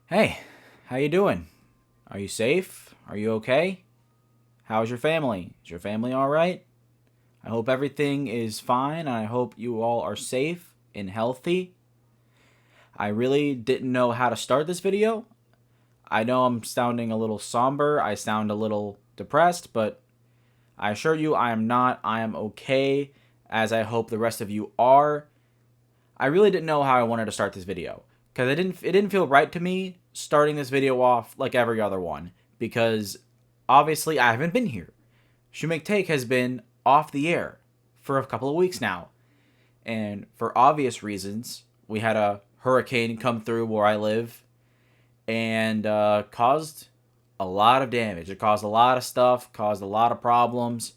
Hey, how you doing? Are you safe? Are you okay? How's your family? Is your family all right? I hope everything is fine and I hope you all are safe and healthy. I really didn't know how to start this video. I know I'm sounding a little somber, I sound a little depressed, but I assure you I am not. I am okay, as I hope the rest of you are. I really didn't know how I wanted to start this video because it didn't feel right to me starting this video off like every other one because obviously I haven't been here. Shumake Take has been off the air for a couple of weeks now, and for obvious reasons, we had a hurricane come through where I live and caused a lot of damage. It caused a lot of stuff, caused a lot of problems,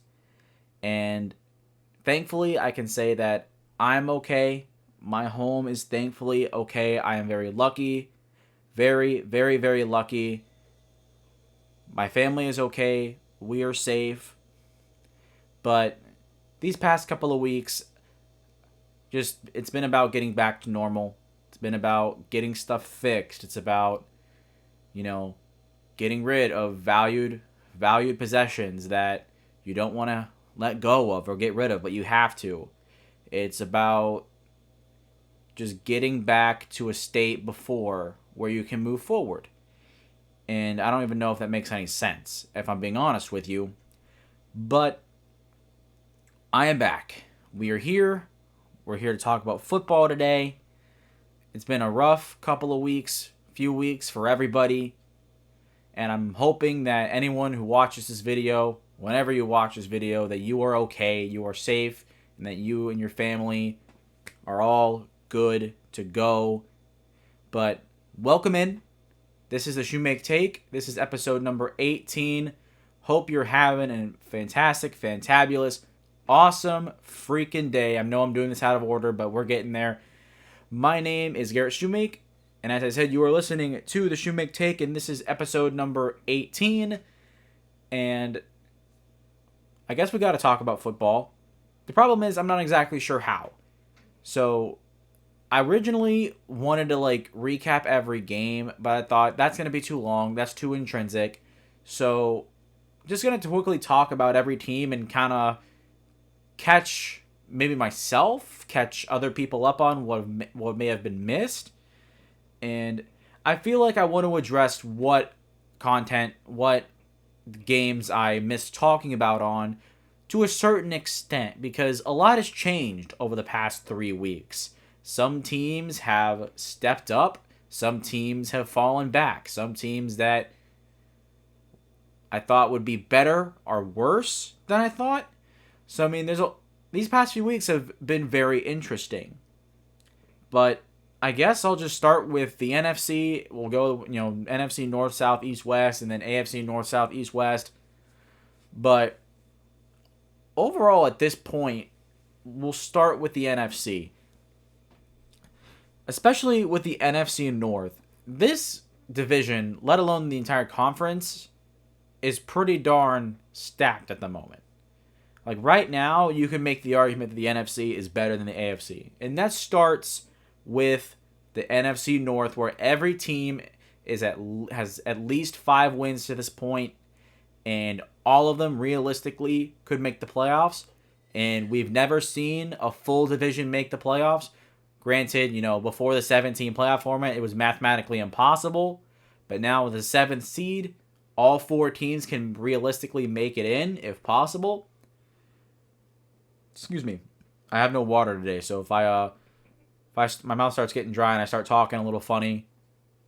and thankfully I can say that I'm okay. My home is thankfully okay. I am very lucky. Very, very, very lucky. My family is okay. We are safe. But these past couple of weeks, it's been about getting back to normal. It's been about getting stuff fixed. It's about, you know, getting rid of valued possessions that you don't want to let go of or get rid of, but you have to. It's about just getting back to a state before where you can move forward. And I don't even know if that makes any sense, if I'm being honest with you. But I am back. We are here. We're here to talk about football today. It's been a rough couple of weeks, few weeks for everybody. And I'm hoping that anyone who watches this video, whenever you watch this video, that you are okay, you are safe, and that you and your family are all good to go. But welcome in. This is the Shumake Take. This is episode number 18. Hope you're having a fantastic, fantabulous, awesome freaking day. I know I'm doing this out of order, but we're getting there. My name is Garrett Shumake, and as I said, you are listening to the Shumake Take, and this is episode number 18. And I guess we got to talk about football. The problem is I'm not exactly sure how. So I originally wanted to recap every game, but I thought that's going to be too long. That's too intrinsic. So just going to quickly talk about every team and kind of catch maybe myself, catch other people up on what may have been missed. And I feel like I want to address what games I missed talking about on to a certain extent because a lot has changed over the past 3 weeks. Some teams have stepped up. Some teams have fallen back. Some teams that I thought would be better are worse than I thought. So, I mean, these past few weeks have been very interesting. But I guess I'll just start with the NFC. We'll go, NFC North, South, East, West, and then AFC North, South, East, West. But overall, at this point, we'll start with the NFC. Especially with the NFC North. This division, let alone the entire conference, is pretty darn stacked at the moment. Like right now, you can make the argument that the NFC is better than the AFC. And that starts with the NFC North, where every team has at least 5 wins to this point, and all of them realistically could make the playoffs. And we've never seen a full division make the playoffs. Granted, before the 17 playoff format, it was mathematically impossible. But now with the 7th seed, all 4 teams can realistically make it in, if possible. Excuse me. I have no water today, so if my mouth starts getting dry and I start talking a little funny,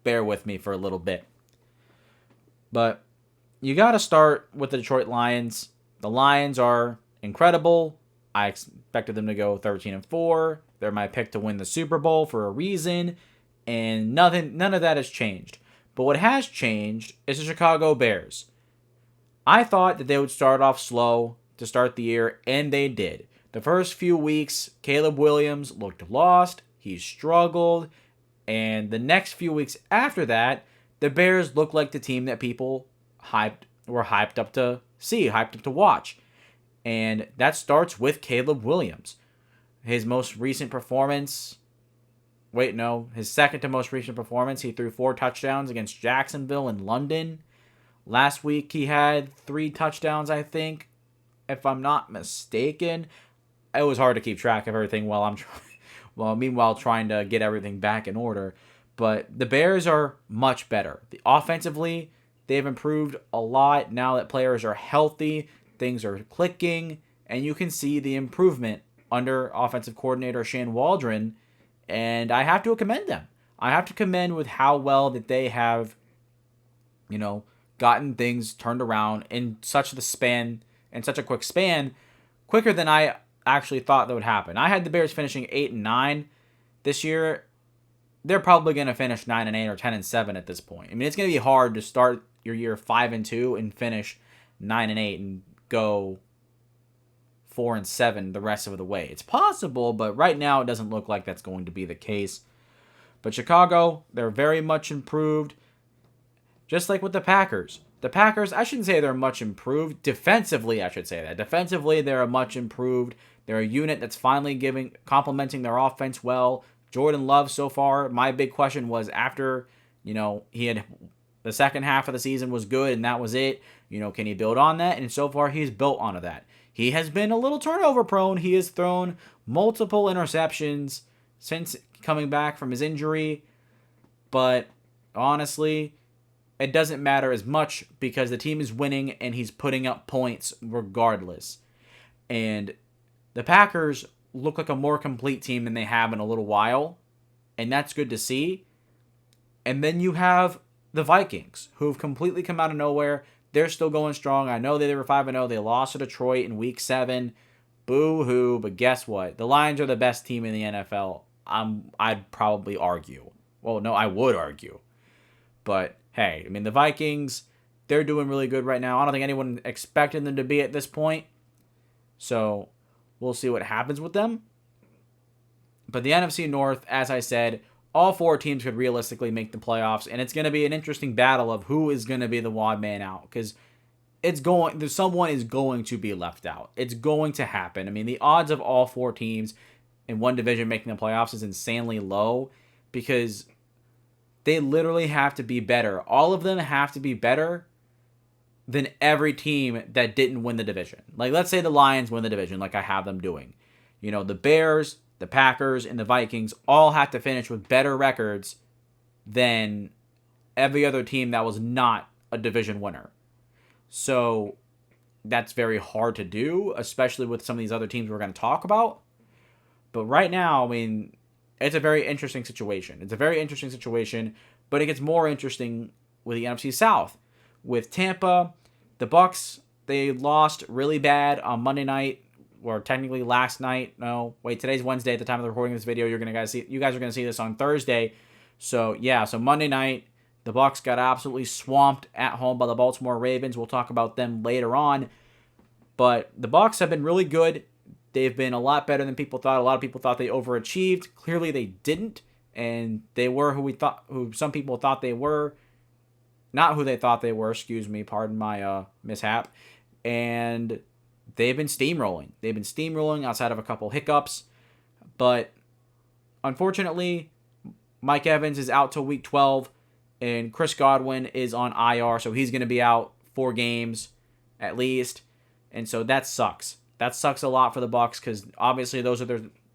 bear with me for a little bit. But you got to start with the Detroit Lions. The Lions are incredible. I expected them to go 13-4. They're my pick to win the Super Bowl for a reason, and none of that has changed. But what has changed is the Chicago Bears. I thought that they would start off slow to start the year, and they did. The first few weeks, Caleb Williams looked lost. He struggled. And the next few weeks after that, the Bears looked like the team that people were hyped up to see, hyped up to watch. And that starts with Caleb Williams. His most recent performance Wait, no. His second to most recent performance, he threw 4 touchdowns against Jacksonville and London. Last week, he had 3 touchdowns, I think, if I'm not mistaken. It was hard to keep track of everything meanwhile trying to get everything back in order. But the Bears are much better. Offensively, they've improved a lot now that players are healthy. Things are clicking, and you can see the improvement under offensive coordinator Shane Waldron, and I have to commend them. I have to commend with how well that they have, gotten things turned around in such a quick span, quicker than I actually thought that would happen. I had the Bears finishing 8-9 this year. They're probably going to finish 9-8 or 10-7 at this point. I mean, it's going to be hard to start your year 5-2 and finish 9-8 and go 4-7 the rest of the way. It's possible, but right now it doesn't look like that's going to be the case. But Chicago, they're very much improved, just like with the Packers. The Packers, I shouldn't say they're much improved. Defensively, I should say that. Defensively, they're much improved. They're a unit that's finally complementing their offense well. Jordan Love so far, my big question was after, he had the second half of the season was good and that was it. Can he build on that? And so far, he's built onto that. He has been a little turnover prone. He has thrown multiple interceptions since coming back from his injury. But honestly, it doesn't matter as much because the team is winning and he's putting up points regardless. And the Packers look like a more complete team than they have in a little while. And that's good to see. And then you have the Vikings, who have completely come out of nowhere. They're still going strong. I know they were 5-0. They lost to Detroit in Week 7. Boo-hoo. But guess what? The Lions are the best team in the NFL. I'd probably argue. Well, no, I would argue. But, hey, I mean, the Vikings, they're doing really good right now. I don't think anyone expected them to be at this point. So, we'll see what happens with them. But the NFC North, as I said, all 4 teams could realistically make the playoffs, and it's going to be an interesting battle of who is going to be the odd man out, because someone is going to be left out. It's going to happen. I mean, the odds of all 4 teams in one division making the playoffs is insanely low, because they literally have to be better. All of them have to be better than every team that didn't win the division. Like, let's say the Lions win the division, like I have them doing. The Bears, the Packers, and the Vikings all have to finish with better records than every other team that was not a division winner. So that's very hard to do, especially with some of these other teams we're going to talk about. But right now, I mean, it's a very interesting situation. But it gets more interesting with the NFC South. With Tampa, the Bucs, they lost really bad on Monday night. Or technically last night. No, wait, today's Wednesday at the time of the recording of this video. You guys are gonna see this on Thursday. So Monday night, the Bucs got absolutely swamped at home by the Baltimore Ravens. We'll talk about them later on. But the Bucs have been really good. They've been a lot better than people thought. A lot of people thought they overachieved. Clearly they didn't. And they were who some people thought they were. Not who they thought they were, excuse me, pardon my mishap. And they've been steamrolling. They've been steamrolling outside of a couple hiccups. But unfortunately, Mike Evans is out till week 12. And Chris Godwin is on IR. So he's going to be out 4 games at least. And so that sucks. That sucks a lot for the Bucs because obviously those are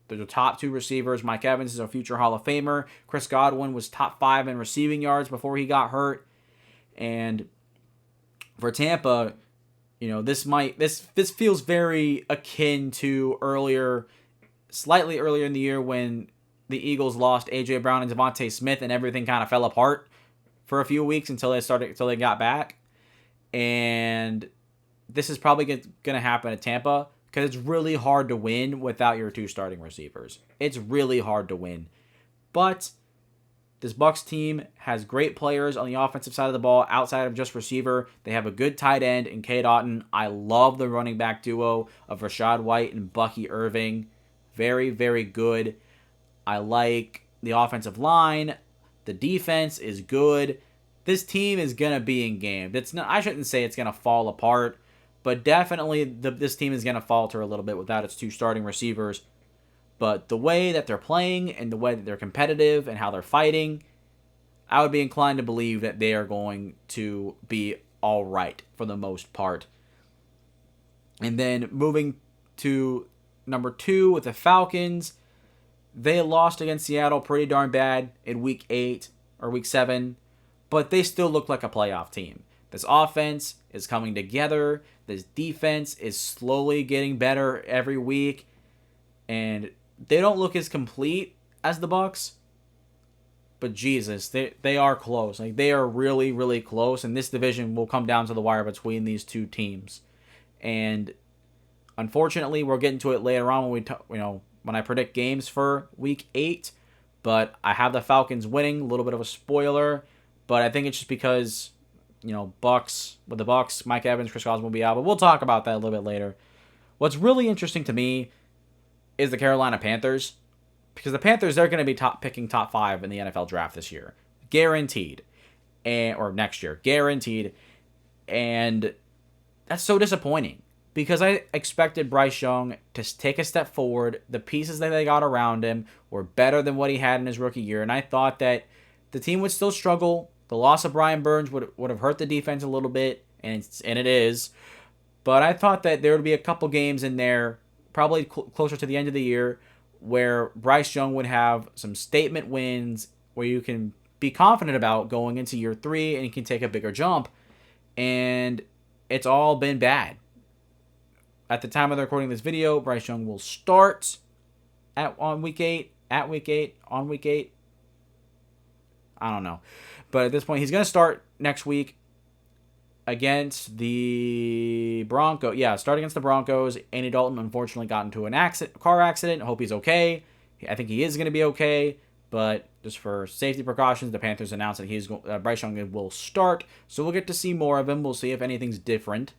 their top 2 receivers. Mike Evans is a future Hall of Famer. Chris Godwin was top 5 in receiving yards before he got hurt. And for Tampa, this feels very akin to slightly earlier in the year when the Eagles lost A.J. Brown and Devontae Smith and everything kind of fell apart for a few weeks until they got back. And this is probably going to happen at Tampa because it's really hard to win without your 2 starting receivers. It's really hard to win. But this Bucs team has great players on the offensive side of the ball outside of just receiver. They have a good tight end in Cade Otton. I love the running back duo of Rashad White and Bucky Irving. Very, very good. I like the offensive line. The defense is good. This team is going to be in game. I shouldn't say it's going to fall apart, but definitely this team is going to falter a little bit without its 2 starting receivers. But the way that they're playing and the way that they're competitive and how they're fighting, I would be inclined to believe that they are going to be all right for the most part. And then moving to number 2 with the Falcons, they lost against Seattle pretty darn bad in week 8 or week 7, but they still look like a playoff team. This offense is coming together. This defense is slowly getting better every week, and they don't look as complete as the Bucs, but Jesus, they are close. Like, they are really, really close, and this division will come down to the wire between these two teams. And unfortunately, we'll get into it later on when I predict games for week 8. But I have the Falcons winning. A little bit of a spoiler, but I think it's just because Bucs with the Bucs, Mike Evans, Chris Godwin will be out. But we'll talk about that a little bit later. What's really interesting to me is the Carolina Panthers, because the Panthers, they're going to be picking top 5 in the NFL draft this year, guaranteed, or next year, guaranteed. And that's so disappointing, because I expected Bryce Young to take a step forward. The pieces that they got around him were better than what he had in his rookie year, and I thought that the team would still struggle. The loss of Brian Burns would have hurt the defense a little bit, and it is. But I thought that there would be a couple games in there, probably closer to the end of the year, where Bryce Young would have some statement wins where you can be confident about going into year 3 and he can take a bigger jump. And it's all been bad. At the time of the recording of this video, Bryce Young will start on week 8. I don't know. But at this point, he's going to start next week against the Broncos. Yeah, start against the Broncos. Andy Dalton unfortunately got into a car accident. I hope he's okay. I think he is going to be okay. But just for safety precautions, the Panthers announced that Bryce Young will start. So we'll get to see more of him. We'll see if anything's different.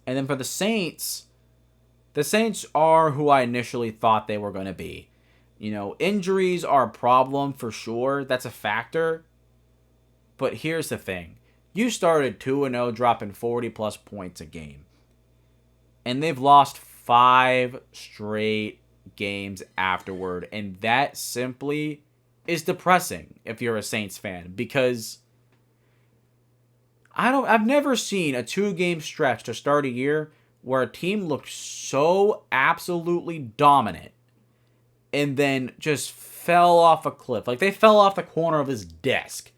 And then for the Saints are who I initially thought they were going to be. Injuries are a problem for sure. That's a factor. But here's the thing. You started 2-0, dropping 40-plus points a game. And they've lost 5 straight games afterward. And that simply is depressing if you're a Saints fan. Because I've never seen a 2-game stretch to start a year where a team looked so absolutely dominant and then just fell off a cliff. Like, they fell off the corner of his desk.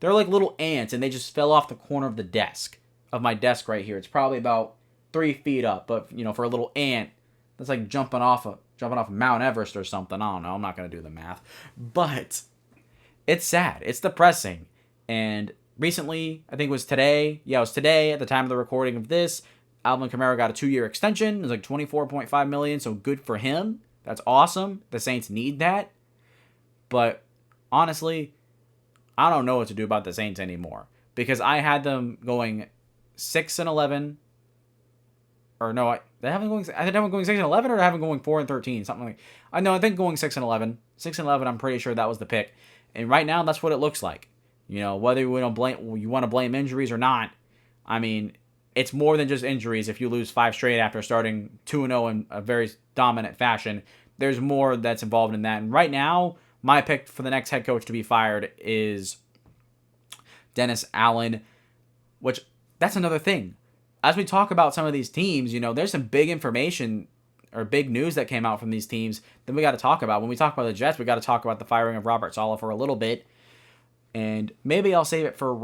They're like little ants, and they just fell off the corner of my desk right here. It's probably about 3 feet up, but for a little ant, that's like jumping off Mount Everest or something. I don't know. I'm not gonna do the math, but it's sad. It's depressing. And recently, I think it was today. Yeah, it was today at the time of the recording of this. Alvin Kamara got a 2-year extension. It was like $24.5 million. So good for him. That's awesome. The Saints need that. But honestly, I don't know what to do about the Saints anymore, because I had them going 6-11, or no, I had them going 6-11, or I have them going 4-13, something like. I think going 6-11. 6-11. I'm pretty sure that was the pick, and right now that's what it looks like. Whether you want to blame injuries or not, I mean, it's more than just injuries. If you lose 5 straight after starting 2-0 in a very dominant fashion, there's more that's involved in that. And right now, my pick for the next head coach to be fired is Dennis Allen, which that's another thing. As we talk about some of these teams, there's some big information or big news that came out from these teams that we got to talk about. When we talk about the Jets, we got to talk about the firing of Robert Saleh for a little bit. And maybe I'll save it for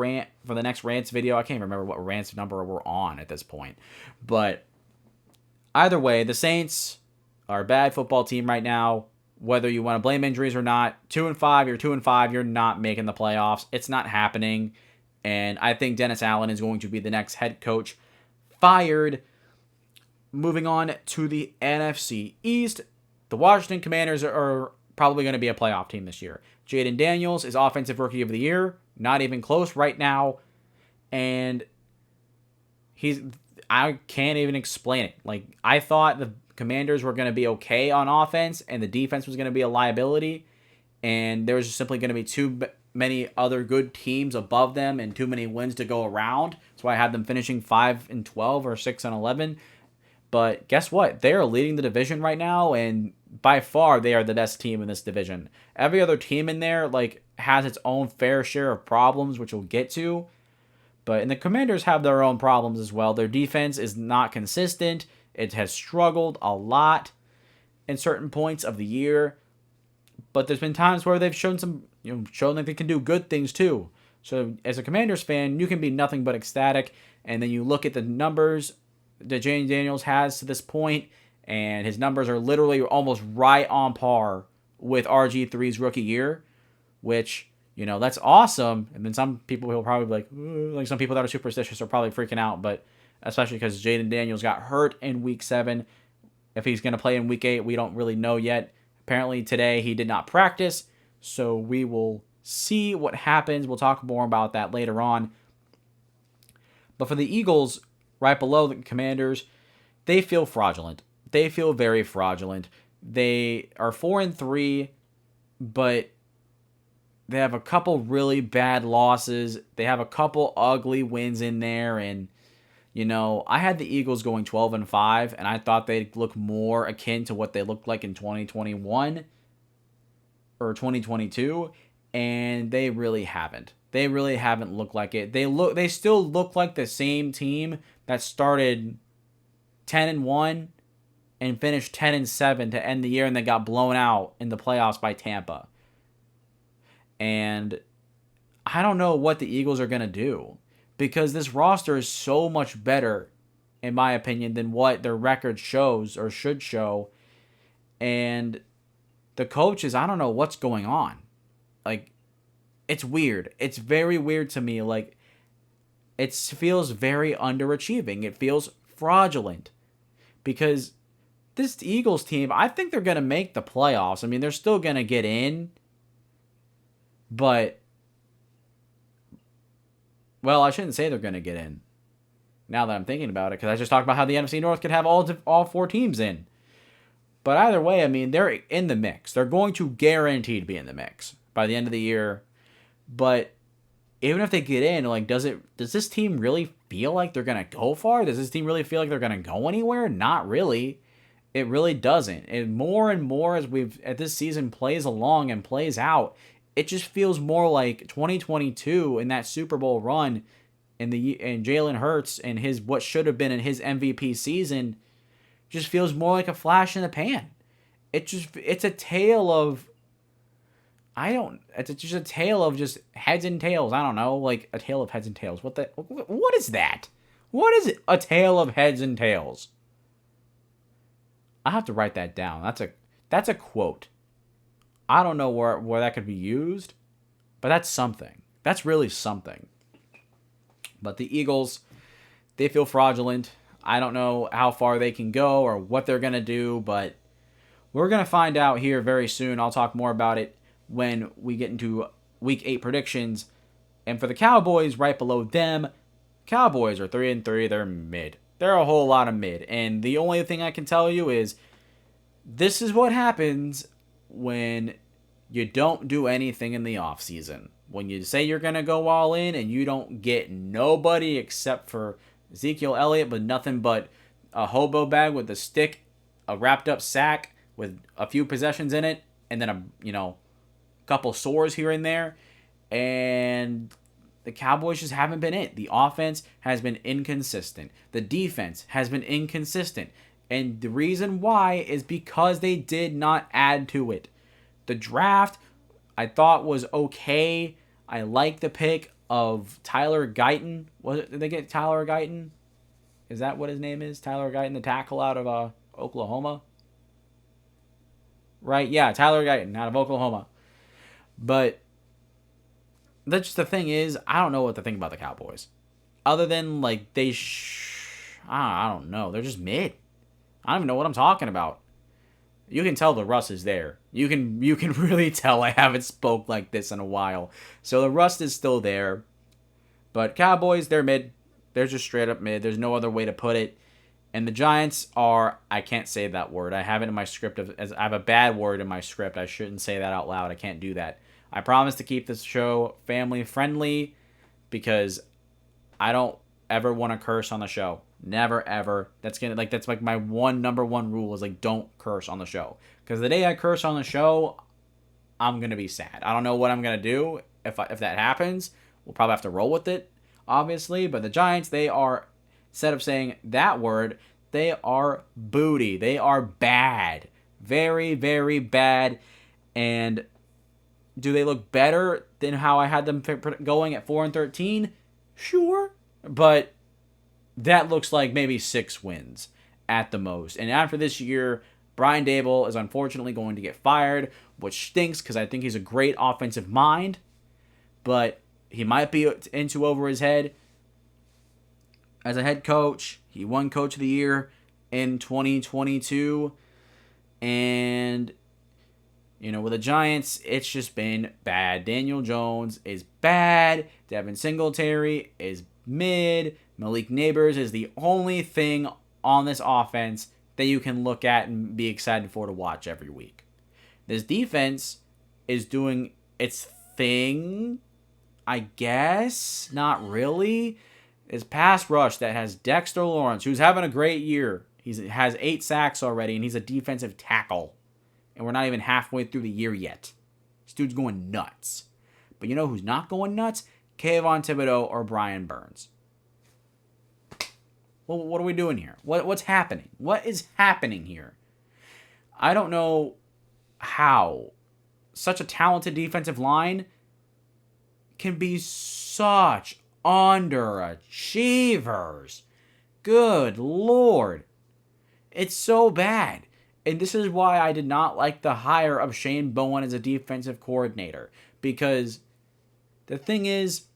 the next rants video. I can't remember what rants number we're on at this point. But either way, the Saints are a bad football team right now. Whether you want to blame injuries or not, 2-5, you're 2-5, you're not making the playoffs. It's not happening. And I think Dennis Allen is going to be the next head coach fired. Moving on to the NFC East, the Washington Commanders are probably going to be a playoff team this year. Jaden Daniels is Offensive Rookie of the Year. Not even close right now. And I can't even explain it. Like, I thought the Commanders were going to be okay on offense, and the defense was going to be a liability, and there was just simply going to be too many other good teams above them and too many wins to go around. That's why I had them finishing 5-12 or 6-11. But guess what? They are leading the division right now, and by far they are the best team in this division. Every other team in there like has its own fair share of problems, which we'll get to. And the Commanders have their own problems as well. Their defense is not consistent. It has struggled a lot in certain points of the year. But there's been times where they've shown shown that they can do good things too. So as a Commanders fan, you can be nothing but ecstatic. And then you look at the numbers that Jane Daniels has to this point, and his numbers are literally almost right on par with RG3's rookie year, which, that's awesome. And then some people will probably be like some people that are superstitious are probably freaking out, but especially because Jaden Daniels got hurt in week 7. If he's going to play in week 8, we don't really know yet. Apparently today he did not practice, so we will see what happens. We'll talk more about that later on. But for the Eagles, right below the Commanders, they feel fraudulent. They feel very fraudulent. They are 4-3, but they have a couple really bad losses. They have a couple ugly wins in there, and I had the Eagles going 12-5, and I thought they'd look more akin to what they looked like in 2021 or 2022, and they really haven't. They really haven't looked like it. They still look like the same team that started 10-1 and finished 10-7 to end the year, and they got blown out in the playoffs by Tampa. And I don't know what the Eagles are going to do, because this roster is so much better, in my opinion, than what their record shows or should show. And the coaches, I don't know what's going on. It's weird. It's very weird to me. It feels very underachieving. It feels fraudulent. Because this Eagles team, I think they're going to make the playoffs. I mean, they're still going to get in. But, well, I shouldn't say they're going to get in, now that I'm thinking about it, because I just talked about how the NFC North could have all 4 teams in. But either way, I mean, they're in the mix. They're going to guarantee to be in the mix by the end of the year. But even if they get in, does this team really feel like they're going to go far? Does this team really feel like they're going to go anywhere? Not really. It really doesn't. And more as this season plays along and plays out, it just feels more like 2022 in that Super Bowl run, and Jalen Hurts and his what should have been in his MVP season just feels more like a flash in the pan. It's a tale of it's just a tale of just heads and tails. I don't know, like a tale of heads and tails. What is that? What is it? A tale of heads and tails. I have to write that down. That's a quote. I don't know where that could be used, but that's something. That's really something. But the Eagles, they feel fraudulent. I don't know how far they can go or what they're going to do, but we're going to find out here very soon. I'll talk more about it when we get into Week 8 predictions. And for the Cowboys, right below them, Cowboys are 3-3. They're mid. They're a whole lot of mid. And the only thing I can tell you is this is what happens when you don't do anything in the offseason. When you say you're going to go all in and you don't get nobody except for Ezekiel Elliott, but nothing but a hobo bag with a stick, a wrapped up sack with a few possessions in it, and then a couple sores here and there. And the Cowboys just haven't been it. The offense has been inconsistent. The defense has been inconsistent. And the reason why is because they did not add to it. The draft, I thought, was okay. I like the pick of Tyler Guyton. Did they get Tyler Guyton? Is that what his name is? Tyler Guyton, the tackle out of Oklahoma? Right? Yeah, Tyler Guyton out of Oklahoma. But that's just the thing is, I don't know what to think about the Cowboys. Other than, I don't know. They're just mid. I don't even know what I'm talking about. You can tell the rust is there. You can really tell I haven't spoke like this in a while. So the rust is still there. But Cowboys, they're mid. They're just straight up mid. There's no other way to put it. And the Giants are, I can't say that word. I have it in my script. I have a bad word in my script. I shouldn't say that out loud. I can't do that. I promise to keep this show family friendly because I don't ever want to curse on the show. Never ever. That's like my number one rule is like don't curse on the show. Because the day I curse on the show, I'm gonna be sad. I don't know what I'm gonna do if that happens. We'll probably have to roll with it, obviously. But the Giants, they are, instead of saying that word, they are booty. They are bad, very very bad. And do they look better than how I had them going at 4-13? Sure, but that looks like maybe 6 wins at the most. And after this year, Brian Daboll is unfortunately going to get fired, which stinks because I think he's a great offensive mind, but he might be into over his head as a head coach. He won Coach of the Year in 2022, and with the Giants, it's just been bad. Daniel Jones is bad. Devin Singletary is mid. Malik Neighbors is the only thing on this offense that you can look at and be excited for to watch every week. This defense is doing its thing, I guess. Not really. This pass rush that has Dexter Lawrence, who's having a great year. He has 8 sacks already, and he's a defensive tackle. And we're not even halfway through the year yet. This dude's going nuts. But you know who's not going nuts? Kayvon Thibodeau or Brian Burns. Well, what are we doing here? What's happening? What is happening here? I don't know how such a talented defensive line can be such underachievers. Good Lord. It's so bad. And this is why I did not like the hire of Shane Bowen as a defensive coordinator. Because the thing is,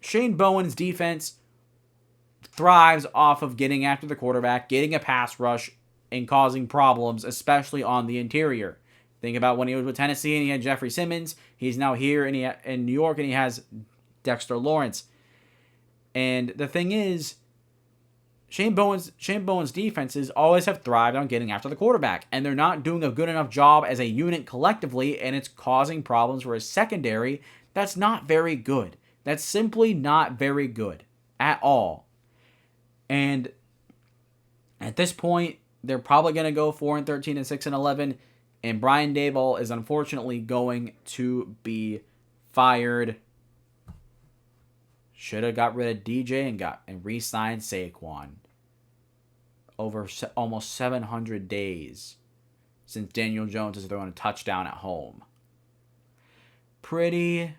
Shane Bowen's defense thrives off of getting after the quarterback, getting a pass rush, and causing problems, especially on the interior. Think about when he was with Tennessee and he had Jeffrey Simmons. He's now here in New York and he has Dexter Lawrence. And the thing is, Shane Bowen's defenses always have thrived on getting after the quarterback, and they're not doing a good enough job as a unit collectively, and it's causing problems for his secondary. That's not very good. That's simply not very good at all. And at this point, they're probably going to go 4-13 and 6-11, and Brian Daboll is unfortunately going to be fired. Should have got rid of DJ and re-signed Saquon. Over almost 700 days since Daniel Jones has thrown a touchdown at home. Pretty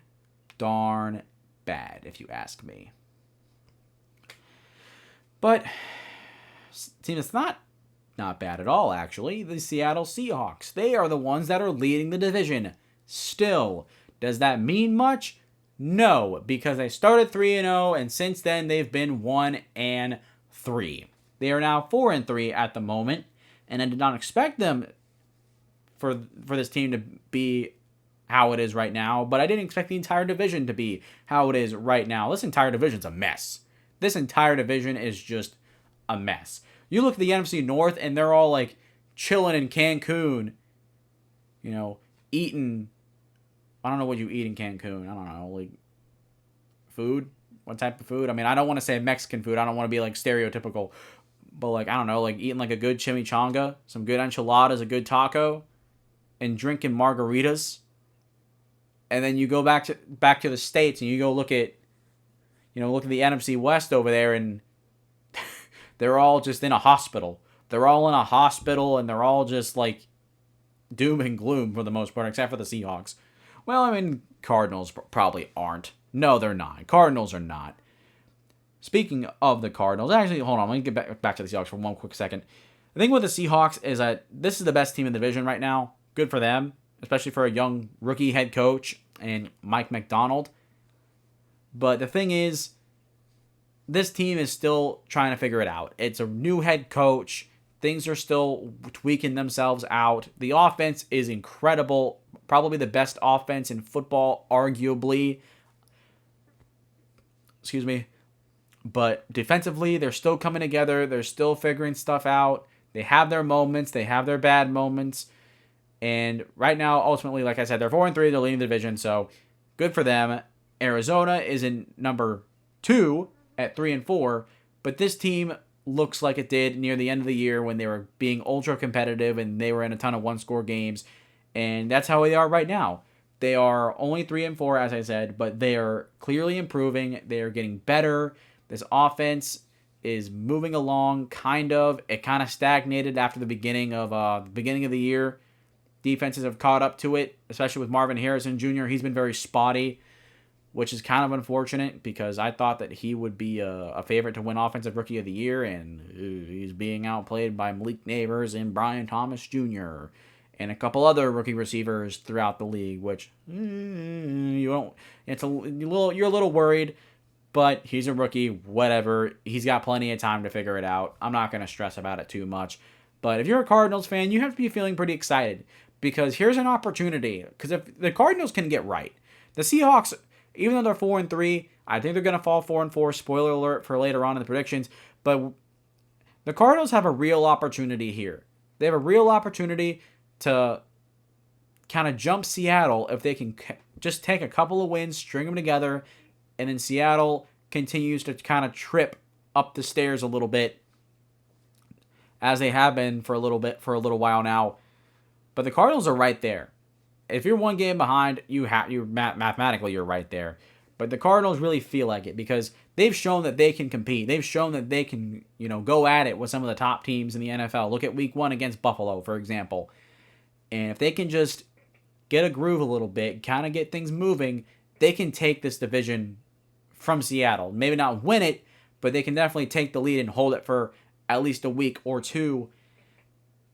darn bad, if you ask me. But team that's not bad at all, actually. The Seattle Seahawks. They are the ones that are leading the division. Still, does that mean much? No, because they started 3-0, and since then they've been 1-3. They are now 4-3 at the moment, and I did not expect them for this team to be how it is right now, but I didn't expect the entire division to be how it is right now. This entire division's a mess. This entire division is just a mess. You look at the NFC North, and they're all like chilling in Cancun, eating. I don't know what you eat in Cancun. I don't know, like food. What type of food? I mean, I don't want to say Mexican food. I don't want to be like stereotypical. But like, I don't know, like eating like a good chimichanga, some good enchiladas, a good taco, and drinking margaritas. And then you go back to the States and you go look at the NFC West over there, and they're all just in a hospital. They're all in a hospital, and they're all just like doom and gloom for the most part, except for the Seahawks. Well, I mean, Cardinals probably aren't. No, they're not. Cardinals are not. Speaking of the Cardinals, actually, hold on. Let me get back to the Seahawks for one quick second. The thing with the Seahawks is that this is the best team in the division right now. Good for them, especially for a young rookie head coach and Mike McDonald. But the thing is, this team is still trying to figure it out. It's a new head coach. Things are still tweaking themselves out. The offense is incredible. Probably the best offense in football, arguably. Excuse me. But defensively, they're still coming together. They're still figuring stuff out. They have their moments. They have their bad moments. And right now, ultimately, like I said, they're 4-3. They're leading the division. So good for them. Arizona is in number 2 at 3-4. But this team looks like it did near the end of the year when they were being ultra competitive and they were in a ton of one-score games. And that's how they are right now. They are only 3-4, as I said, but they are clearly improving. They are getting better. This offense is moving along, kind of. It kind of stagnated after the beginning of the year. Defenses have caught up to it, especially with Marvin Harrison Jr. He's been very spotty, which is kind of unfortunate because I thought that he would be a favorite to win Offensive Rookie of the Year, and he's being outplayed by Malik Neighbors and Brian Thomas Jr. and a couple other rookie receivers throughout the league, which you don't. You're a little worried, but he's a rookie. Whatever, he's got plenty of time to figure it out. I'm not going to stress about it too much. But if you're a Cardinals fan, you have to be feeling pretty excited because here's an opportunity. Because if the Cardinals can get right, the Seahawks, even though they're 4-3, I think they're going to fall 4-4. Spoiler alert for later on in the predictions. But the Cardinals have a real opportunity here. They have a real opportunity to kind of jump Seattle if they can just take a couple of wins, string them together, and then Seattle continues to kind of trip up the stairs a little bit, as they have been for a little while now. But the Cardinals are right there. If you're one game behind, mathematically you're right there. But the Cardinals really feel like it because they've shown that they can compete. They've shown that they can, go at it with some of the top teams in the NFL. Look at Week 1 against Buffalo, for example. And if they can just get a groove a little bit, kind of get things moving, they can take this division from Seattle. Maybe not win it, but they can definitely take the lead and hold it for at least a week or two.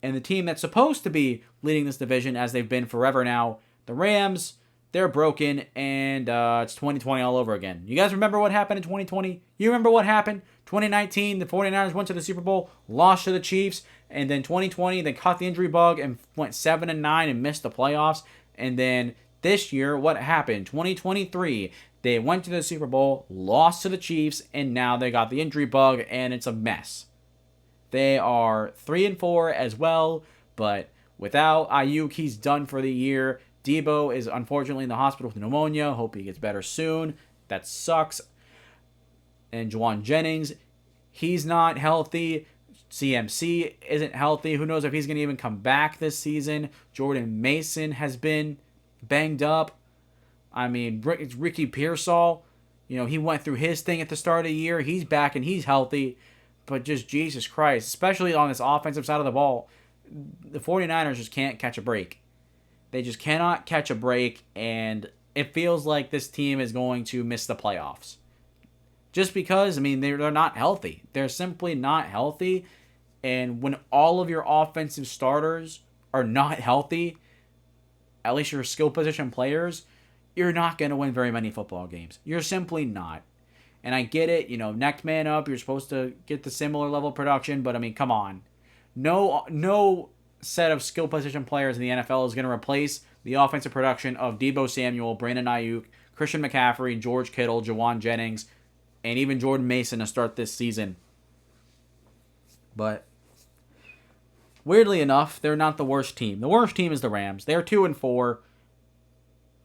And the team that's supposed to be leading this division, as they've been forever now, the Rams, they're broken, and it's 2020 all over again. You guys remember what happened in 2020? You remember what happened? 2019, the 49ers went to the Super Bowl, lost to the Chiefs, and then 2020, they caught the injury bug and went 7-9 and missed the playoffs. And then this year, what happened? 2023, they went to the Super Bowl, lost to the Chiefs, and now they got the injury bug, and it's a mess. They are 3-4 as well, but without Ayuk, he's done for the year. Debo is unfortunately in the hospital with pneumonia. Hope he gets better soon. That sucks. And Juwan Jennings, he's not healthy. CMC isn't healthy. Who knows if he's going to even come back this season. Jordan Mason has been banged up. I mean, Ricky Pearsall, he went through his thing at the start of the year. He's back and he's healthy. But just Jesus Christ, especially on this offensive side of the ball, the 49ers just can't catch a break. They just cannot catch a break, and it feels like this team is going to miss the playoffs. Just because, they're not healthy. They're simply not healthy, and when all of your offensive starters are not healthy, at least your skill position players, you're not going to win very many football games. You're simply not. And I get it, next man up, you're supposed to get the similar level of production, but come on. No set of skill position players in the NFL is going to replace the offensive production of Deebo Samuel, Brandon Ayuk, Christian McCaffrey, George Kittle, Juwan Jennings, and even Jordan Mason to start this season. But weirdly enough, they're not the worst team. The worst team is the Rams. They're 2-4.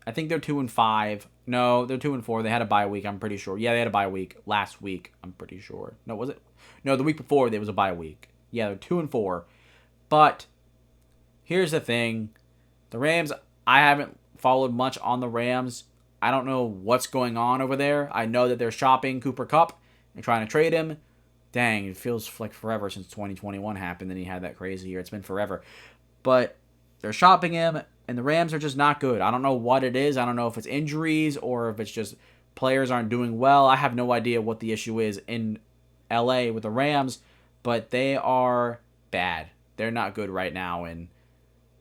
I think they're 2-5. No, they're 2-4. They had a bye week, I'm pretty sure. Yeah, they had a bye week last week, I'm pretty sure. No, was it? No, the week before there was a bye week. Yeah, they're 2-4. But here's the thing. The Rams, I haven't followed much on the Rams. I don't know what's going on over there. I know that they're shopping Cooper Kupp and trying to trade him. Dang, it feels like forever since 2021 happened and he had that crazy year. It's been forever. But they're shopping him, and the Rams are just not good. I don't know what it is. I don't know if it's injuries or if it's just players aren't doing well. I have no idea what the issue is in LA with the Rams, but they are bad. They're not good right now, and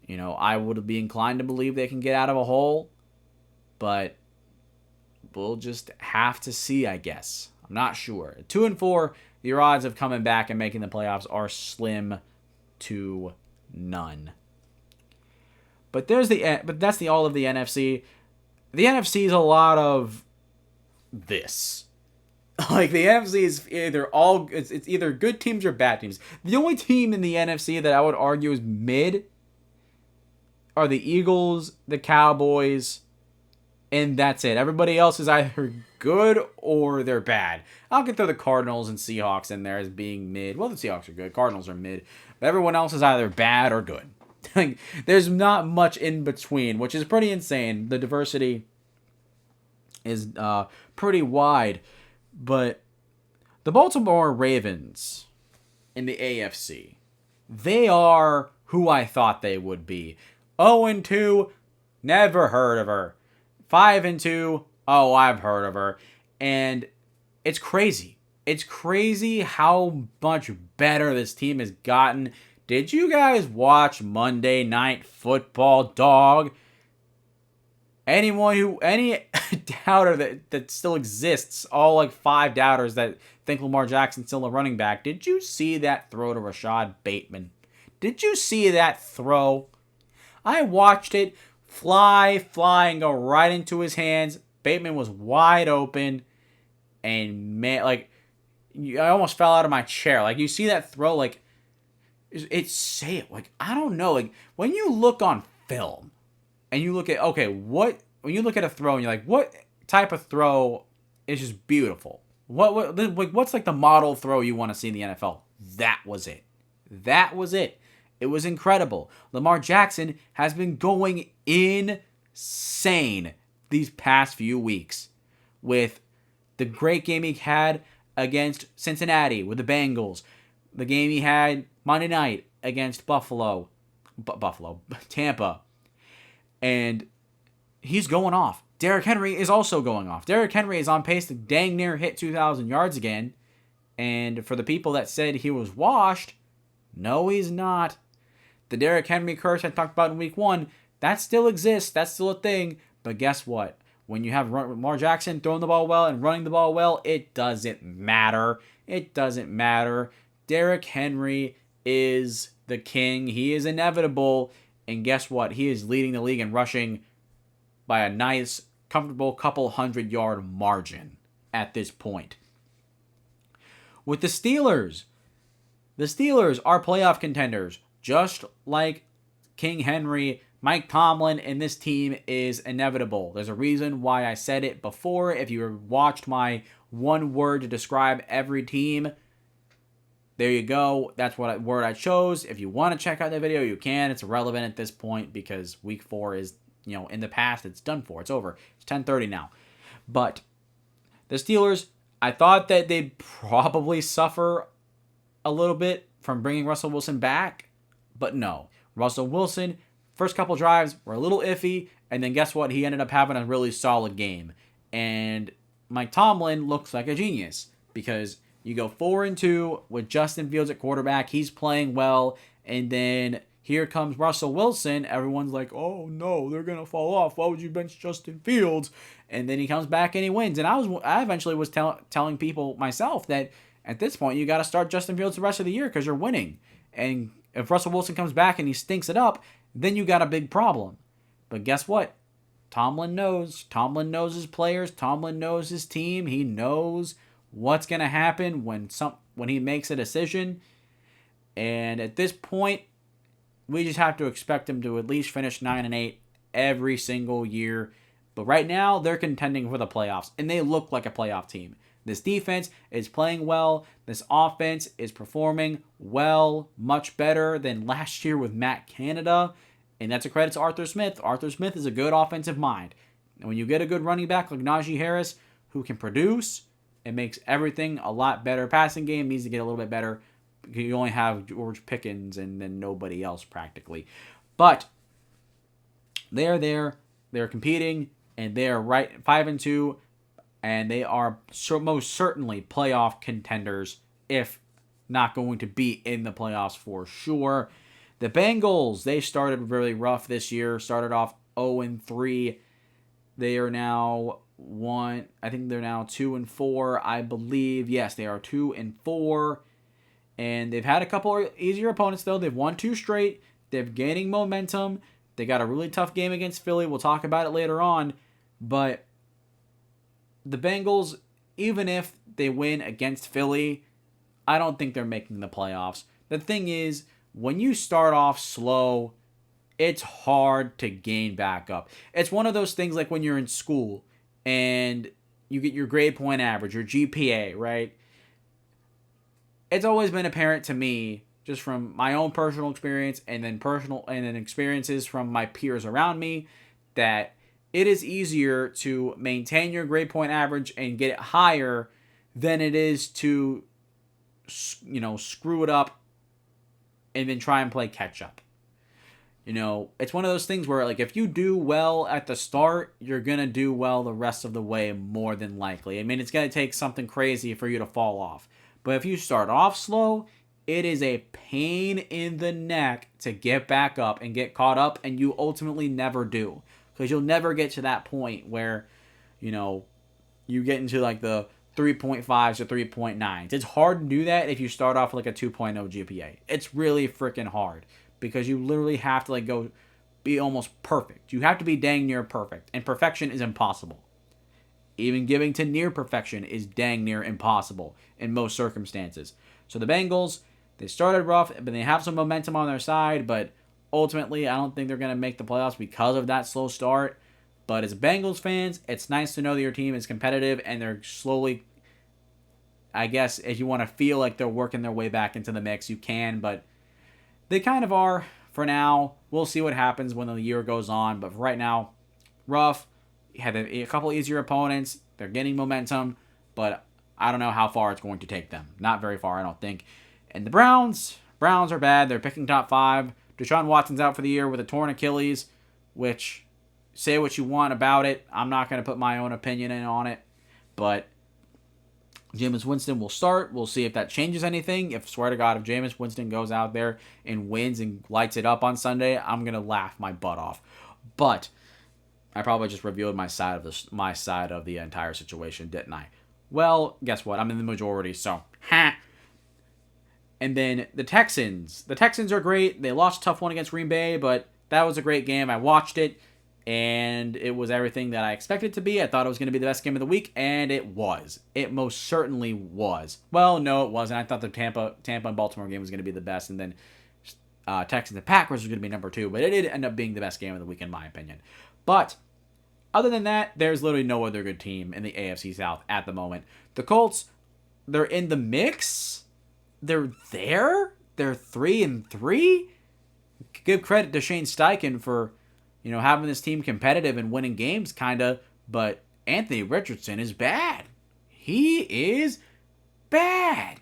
I would be inclined to believe they can get out of a hole, but we'll just have to see, I guess. I'm not sure. At 2-4, your odds of coming back and making the playoffs are slim to none. But that's the all of the NFC. The NFC is a lot of this. Like, the NFC is it's either good teams or bad teams. The only team in the NFC that I would argue is mid are the Eagles, the Cowboys, And that's it. Everybody else is either good or they're bad. I can throw the Cardinals and Seahawks in there as being mid. Well, the Seahawks are good. Cardinals are mid. But everyone else is either bad or good. There's not much in between, which is pretty insane. The diversity is pretty wide. But the Baltimore Ravens in the AFC, they are who I thought they would be. 0-2, never heard of her. 5-2, oh, I've heard of her. And it's crazy. It's crazy how much better this team has gotten. Did you guys watch Monday Night Football, dog? Any doubter that still exists, all like 5 doubters that think Lamar Jackson's still a running back, did you see that throw to Rashad Bateman? Did you see that throw? I watched it fly, and go right into his hands. Bateman was wide open, and man, like, I almost fell out of my chair. Like, you see that throw, like, it's safe. Like, I don't know. Like, when you look on film, and you look at, okay, when you look at a throw, and you're like, what type of throw is just beautiful? What's like the model throw you want to see in the NFL? That was it. That was it. It was incredible. Lamar Jackson has been going insane these past few weeks with the great game he had against Cincinnati with the Bengals, the game he had Monday night against Tampa, and he's going off. Derrick Henry is also going off. Derrick Henry is on pace to dang near hit 2,000 yards again, and for the people that said he was washed, no, he's not. The Derrick Henry curse I talked about in week 1, that still exists. That's still a thing. But guess what? When you have Lamar Jackson throwing the ball well and running the ball well, it doesn't matter. It doesn't matter. Derrick Henry is the king. He is inevitable. And guess what? He is leading the league in rushing by a nice, comfortable couple 100-yard margin at this point. With the Steelers are playoff contenders. Just like King Henry, Mike Tomlin and this team is inevitable. There's a reason why I said it before. If you watched my one word to describe every team, there you go. That's what word I chose. If you want to check out the video, you can. It's irrelevant at this point because week 4 is, in the past, it's done for. It's over. It's 10:30 now. But the Steelers, I thought that they'd probably suffer a little bit from bringing Russell Wilson back. But no, Russell Wilson, first couple drives were a little iffy, and then guess what? He ended up having a really solid game. And Mike Tomlin looks like a genius because you go 4-2 with Justin Fields at quarterback. He's playing well, and then here comes Russell Wilson. Everyone's like, oh no, they're going to fall off. Why would you bench Justin Fields? And then he comes back and he wins. And I eventually was telling people myself that at this point, you got to start Justin Fields the rest of the year because you're winning. And if Russell Wilson comes back and he stinks it up, then you got a big problem. But guess what? Tomlin knows. Tomlin knows his players. Tomlin knows his team. He knows what's going to happen when he makes a decision. And at this point, we just have to expect him to at least finish 9-8 every single year. But right now, they're contending for the playoffs, and they look like a playoff team. This defense is playing well. This offense is performing well, much better than last year with Matt Canada. And that's a credit to Arthur Smith. Arthur Smith is a good offensive mind. And when you get a good running back like Najee Harris, who can produce, it makes everything a lot better. Passing game needs to get a little bit better. You only have George Pickens and then nobody else practically. But they're there. They're competing. And they are right 5-2. And they are most certainly playoff contenders, if not going to be in the playoffs for sure. The Bengals, they started really rough this year. Started off 0-3. They are now 2-4, I believe. Yes, they are 2-4. And they've had a couple easier opponents, though. They've won 2 straight. They're gaining momentum. They got a really tough game against Philly. We'll talk about it later on. But the Bengals, even if they win against Philly, I don't think they're making the playoffs. The thing is, when you start off slow it's hard to gain back up. It's one of those things like when you're in school and you get your grade point average, your GPA, right? It's always been apparent to me, just from my own personal experience and then experiences from my peers around me, that it is easier to maintain your grade point average and get it higher than it is to, screw it up and then try and play catch up. It's one of those things where, like, if you do well at the start, you're going to do well the rest of the way more than likely. I mean, it's going to take something crazy for you to fall off. But if you start off slow, it is a pain in the neck to get back up and get caught up, and you ultimately never do. Because you'll never get to that point where, you get into, like, the 3.5s or 3.9s. It's hard to do that if you start off with, like, a 2.0 GPA. It's really freaking hard. Because you literally have to go be almost perfect. You have to be dang near perfect. And perfection is impossible. Even getting to near perfection is dang near impossible in most circumstances. So the Bengals, they started rough, but they have some momentum on their side. But ultimately, I don't think they're going to make the playoffs because of that slow start. But as Bengals fans, it's nice to know that your team is competitive and they're slowly, I guess, if you want to feel like they're working their way back into the mix, you can. But they kind of are for now. We'll see what happens when the year goes on. But for right now, rough. You had a couple easier opponents. They're getting momentum. But I don't know how far it's going to take them. Not very far, I don't think. And the Browns are bad. They're picking top 5. Deshaun Watson's out for the year with a torn Achilles, which, say what you want about it. I'm not going to put my own opinion in on it. But Jameis Winston will start. We'll see if that changes anything. Swear to God, if Jameis Winston goes out there and wins and lights it up on Sunday, I'm going to laugh my butt off. But I probably just revealed my side of the entire situation, didn't I? Well, guess what? I'm in the majority, so And then the Texans. The Texans are great. They lost a tough one against Green Bay, but that was a great game. I watched it, and it was everything that I expected it to be. I thought it was going to be the best game of the week, and it was. It most certainly was. Well, no, it wasn't. I thought the Tampa and Baltimore game was going to be the best, and then Texans and Packers was going to be number 2, but it did end up being the best game of the week in my opinion. But other than that, there's literally no other good team in the AFC South at the moment. The Colts, they're in the mix. They're there. They're 3-3. Give credit to Shane Steichen for, having this team competitive and winning games, kind of. But Anthony Richardson is bad. He is bad.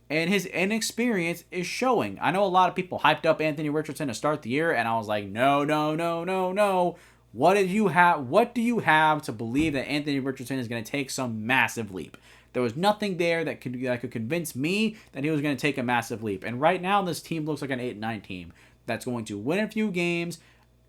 And his inexperience is showing. I know a lot of people hyped up Anthony Richardson to start the year, and I was like, no. What do you have to believe that Anthony Richardson is going to take some massive leap? There was nothing there that could convince me that he was going to take a massive leap. And right now, this team looks like an 8-9 team that's going to win a few games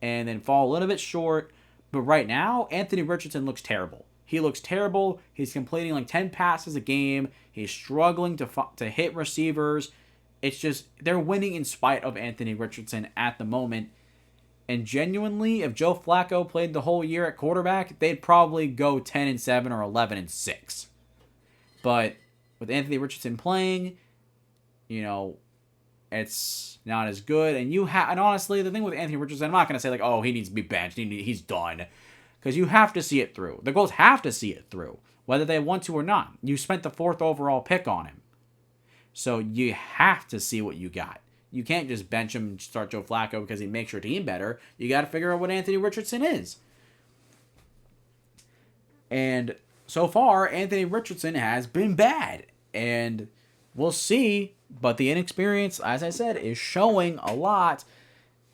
and then fall a little bit short. But right now, Anthony Richardson looks terrible. He looks terrible. He's completing like 10 passes a game. He's struggling to hit receivers. It's just, they're winning in spite of Anthony Richardson at the moment. And genuinely, if Joe Flacco played the whole year at quarterback, they'd probably go 10-7 or 11-6. But with Anthony Richardson playing, it's not as good. And honestly, the thing with Anthony Richardson, I'm not going to say like, oh, he needs to be benched. He's done. Because you have to see it through. The Colts have to see it through, whether they want to or not. You spent the 4th overall pick on him. So you have to see what you got. You can't just bench him and start Joe Flacco because he makes your team better. You got to figure out what Anthony Richardson is. And so far, Anthony Richardson has been bad. And we'll see. But the inexperience, as I said, is showing a lot.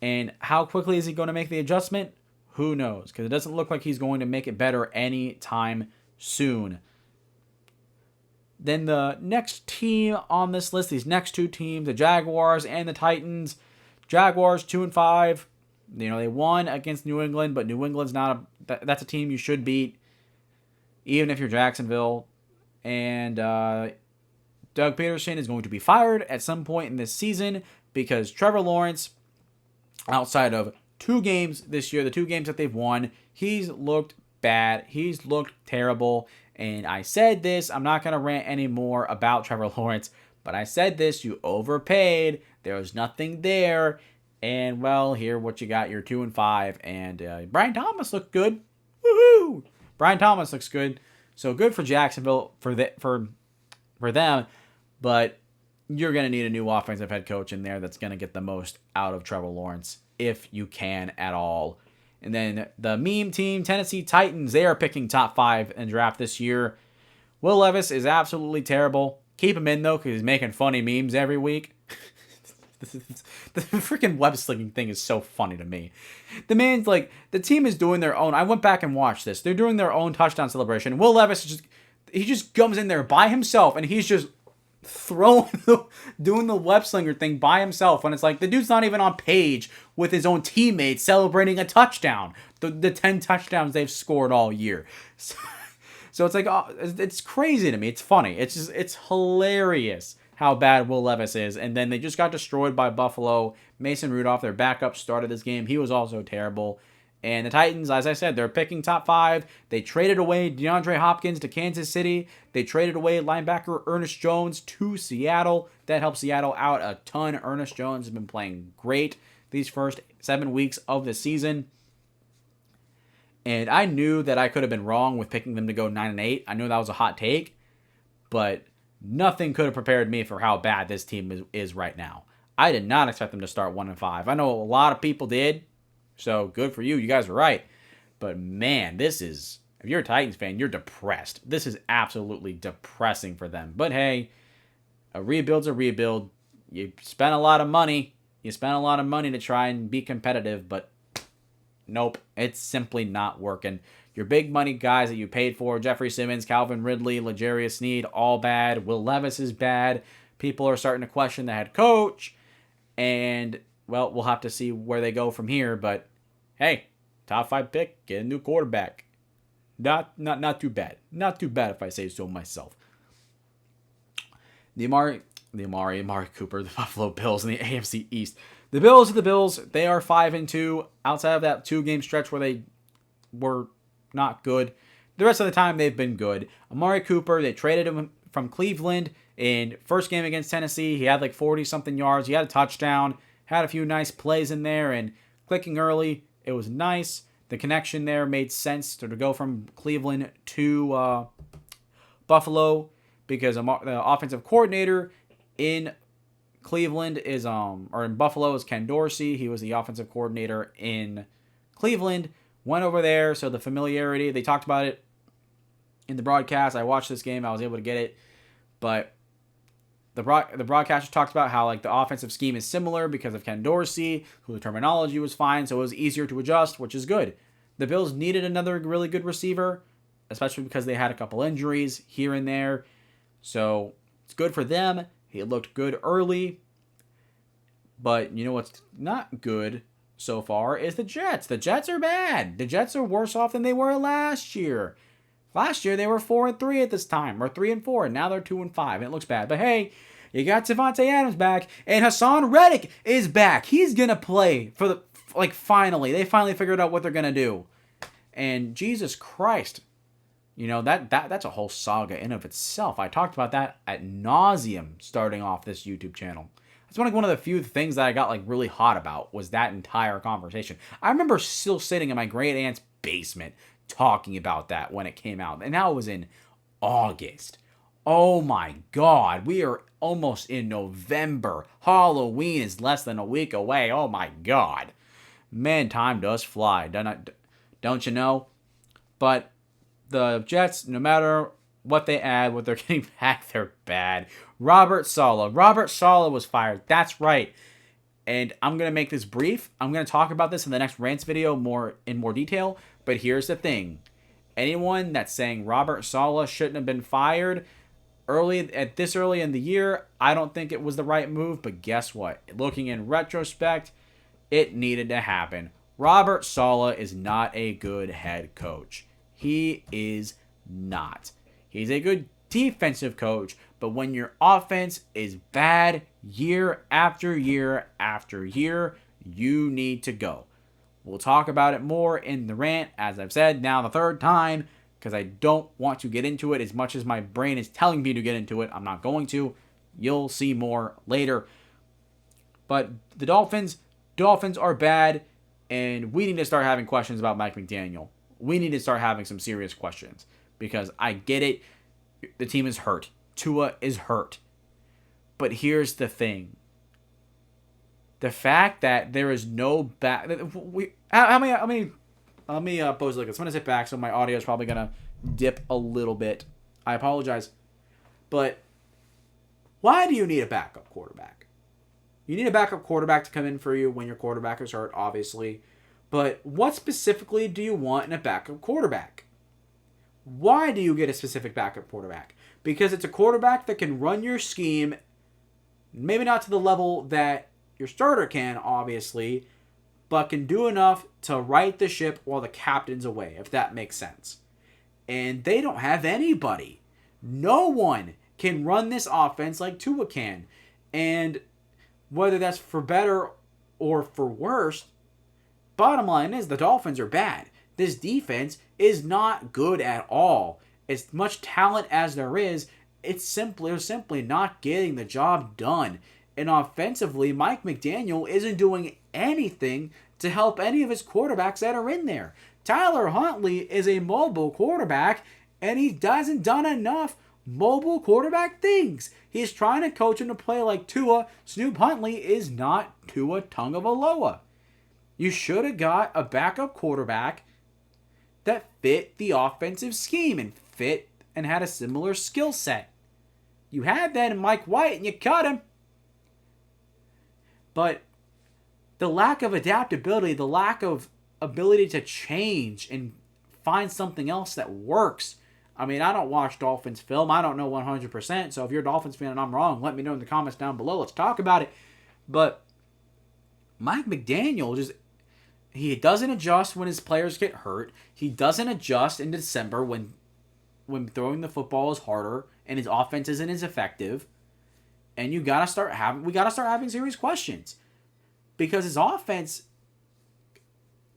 And how quickly is he going to make the adjustment? Who knows? Because it doesn't look like he's going to make it better anytime soon. Then the next team on this list, these next 2 teams, the Jaguars and the Titans. Jaguars 2-5. They won against New England, but New England's that's a team you should beat, even if you're Jacksonville. And Doug Peterson is going to be fired at some point in this season because Trevor Lawrence, outside of 2 games this year, the 2 games that they've won, he's looked bad. He's looked terrible. And I said this, I'm not going to rant anymore about Trevor Lawrence, but I said this, you overpaid. There was nothing there. And, well, here what you got. You're 2-5. And Brian Thomas looked good. Woohoo! Brian Thomas looks good. So good for Jacksonville for them. But you're going to need a new offensive head coach in there that's going to get the most out of Trevor Lawrence, if you can at all. And then the meme team, Tennessee Titans, they are picking top 5 in draft this year. Will Levis is absolutely terrible. Keep him in, though, because he's making funny memes every week. The freaking web slinging thing is so funny to me. The man's like, the team is doing their own. I went back and watched this. They're doing their own touchdown celebration. Will Levis he just comes in there by himself and he's just doing the web slinger thing by himself. When it's like the dude's not even on page with his own teammates celebrating a touchdown. The 10 touchdowns they've scored all year. So it's like, oh, it's crazy to me. It's funny. It's hilarious how bad Will Levis is. And then they just got destroyed by Buffalo. Mason Rudolph, their backup, started this game. He was also terrible. And the Titans, as I said, they're picking top 5. They traded away DeAndre Hopkins to Kansas City. They traded away linebacker Ernest Jones to Seattle. That helped Seattle out a ton. Ernest Jones has been playing great these first 7 weeks of the season. And I knew that I could have been wrong with picking them to go 9-8. I knew that was a hot take. But nothing could have prepared me for how bad this team is right now. I did not expect them to start 1-5. I know a lot of people did. So good for you. You guys were right. But man, if you're a Titans fan, you're depressed. This is absolutely depressing for them. But hey, a rebuild's a rebuild. You spent a lot of money. You spent a lot of money to try and be competitive, but nope, it's simply not working. Your big money guys that you paid for, Jeffrey Simmons, Calvin Ridley, L'Jarius Sneed, all bad. Will Levis is bad. People are starting to question the head coach. And, well, we'll have to see where they go from here. But, hey, top 5 pick, get a new quarterback. Not too bad. Not too bad if I say so myself. The Amari Cooper, the Buffalo Bills in the AFC East. The Bills are the Bills. They are 5-2. Outside of that 2-game stretch where they were not good, the rest of the time they've been good. Amari Cooper, they traded him from Cleveland in first game against Tennessee. He had like 40-something yards. He had a touchdown. Had a few nice plays in there, and clicking early, it was nice. The connection there made sense to go from Cleveland to Buffalo because the offensive coordinator in Cleveland or in Buffalo is Ken Dorsey. He was the offensive coordinator in Cleveland. Went over there, so the familiarity, they talked about it in the broadcast. I watched this game. I was able to get it. But the broadcaster talked about how like the offensive scheme is similar because of Ken Dorsey, who the terminology was fine, so it was easier to adjust, which is good. The Bills needed another really good receiver, especially because they had a couple injuries here and there. So it's good for them. He looked good early. But you know what's not good so far is the Jets. The Jets are bad. The Jets are worse off than they were last year. Last year they were 4-3 at this time, or 3-4, and now they're 2-5. And it looks bad. But hey, you got Devontae Adams back, and Hassan Reddick is back. He's gonna play for finally. They finally figured out what they're gonna do. And Jesus Christ, you know, that's a whole saga in of itself. I talked about that ad nauseum starting off this YouTube channel. That's one of the few things that I got like really hot about was that entire conversation. I remember still sitting in my great aunt's basement talking about that when it came out. And now it was in August. Oh my God. We are almost in November. Halloween is less than a week away. Oh my God. Man, time does fly. Don't you know? But the Jets, no matter what they add, what they're getting back, they're bad. Robert Saleh was fired. That's right. And I'm going to make this brief. I'm going to talk about this in the next rants video in more detail. But here's the thing. Anyone that's saying Robert Saleh shouldn't have been fired early in the year, I don't think it was the right move. But guess what? Looking in retrospect, it needed to happen. Robert Saleh is not a good head coach. He is not. He's a good defensive coach, but when your offense is bad year after year after year, you need to go. We'll talk about it more in the rant, as I've said now the third time, because I don't want to get into it as much as my brain is telling me to get into it. I'm not going to. You'll see more later. But the Dolphins Dolphins are bad, and we need to start having questions about Mike McDaniel. We need to start having some serious questions because I get it. The team is hurt. Tua is hurt. But here's the thing. The fact that there is no back... Let me pose it like this. I'm going to sit back, so my audio is probably going to dip a little bit. I apologize. But why do you need a backup quarterback? You need a backup quarterback to come in for you when your quarterback is hurt, obviously. But what specifically do you want in a backup quarterback? Why do you get a specific backup quarterback? Because it's a quarterback that can run your scheme, maybe not to the level that your starter can, obviously, but can do enough to right the ship while the captain's away, if that makes sense. And they don't have anybody. No one can run this offense like Tua can. And whether that's for better or for worse, bottom line is the Dolphins are bad. This defense is not good at all. As much talent as there is, it's simply not getting the job done. And offensively, Mike McDaniel isn't doing anything to help any of his quarterbacks that are in there. Tyler Huntley is a mobile quarterback, and he hasn't done enough mobile quarterback things. He's trying to coach him to play like Tua. Snoop Huntley is not Tua Tagovailoa. You should have got a backup quarterback that fit the offensive scheme and had a similar skill set. You had that in Mike White, and you cut him. But the lack of adaptability, the lack of ability to change and find something else that works. I mean, I don't watch Dolphins film. I don't know 100%. So if you're a Dolphins fan and I'm wrong, let me know in the comments down below. Let's talk about it. But Mike McDaniel he doesn't adjust when his players get hurt. He doesn't adjust in December when throwing the football is harder and his offense isn't as effective. And we gotta start having serious questions. Because his offense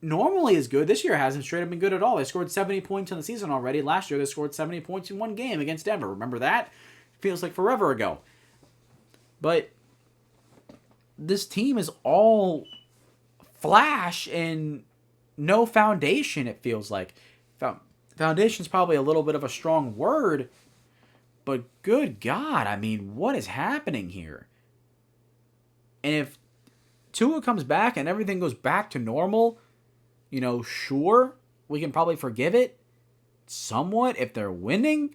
normally is good. This year hasn't straight up been good at all. They scored 70 points in the season already. Last year they scored 70 points in one game against Denver. Remember that? Feels like forever ago. But this team is all flash and no foundation, it feels like. Foundation's probably a little bit of a strong word, but good God, I mean, what is happening here? And if Tua comes back and everything goes back to normal, sure, we can probably forgive it somewhat if they're winning,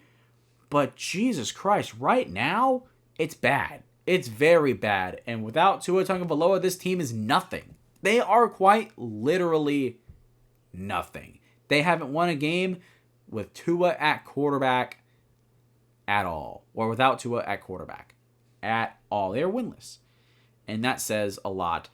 but Jesus Christ, right now, it's bad. It's very bad, and without Tua Tagovailoa, this team is nothing. They are quite literally nothing. They haven't won a game with Tua at quarterback at all. Or without Tua at quarterback at all. They are winless. And that says a lot.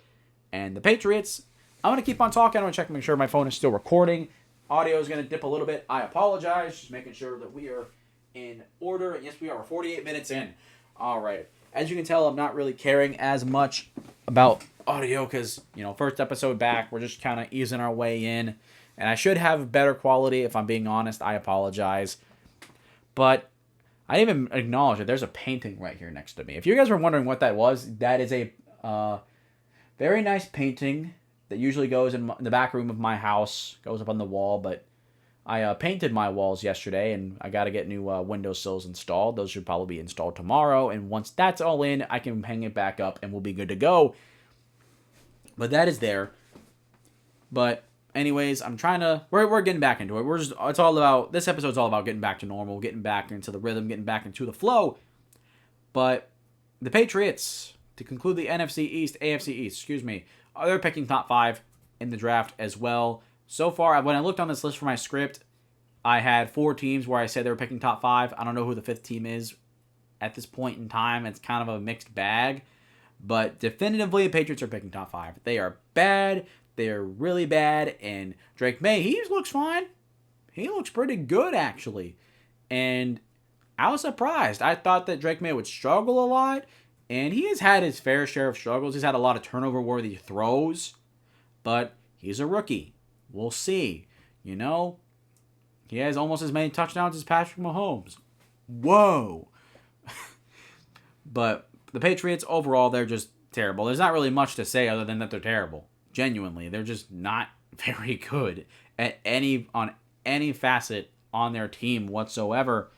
And the Patriots, I'm going to keep on talking. I'm going to check to make sure my phone is still recording. Audio is going to dip a little bit. I apologize. Just making sure that we are in order. And yes, we are. We're 48 minutes in. All right. As you can tell, I'm not really caring as much about audio because, first episode back, we're just kind of easing our way in. And I should have better quality. If I'm being honest, I apologize. But I didn't even acknowledge that there's a painting right here next to me. If you guys were wondering what that was, that is a very nice painting that usually goes in the back room of my house. Goes up on the wall, but I painted my walls yesterday, and I got to get new windowsills installed. Those should probably be installed tomorrow. And once that's all in, I can hang it back up, and we'll be good to go. But that is there. But anyways, we're getting back into it. This episode's all about getting back to normal, getting back into the rhythm, getting back into the flow. But the Patriots, to conclude the AFC East, they're picking top 5 in the draft as well. So far, when I looked on this list for my script, I had 4 teams where I said they were picking top 5. I don't know who the 5th team is at this point in time. It's kind of a mixed bag. But definitively, the Patriots are picking top 5. They are bad. They're really bad. And Drake May, he looks fine. He looks pretty good, actually. And I was surprised. I thought that Drake May would struggle a lot. And he has had his fair share of struggles. He's had a lot of turnover-worthy throws. But he's a rookie. We'll see. He has almost as many touchdowns as Patrick Mahomes. Whoa. But the Patriots, overall, they're just terrible. There's not really much to say other than that they're terrible. Genuinely, they're just not very good at any facet on their team whatsoever.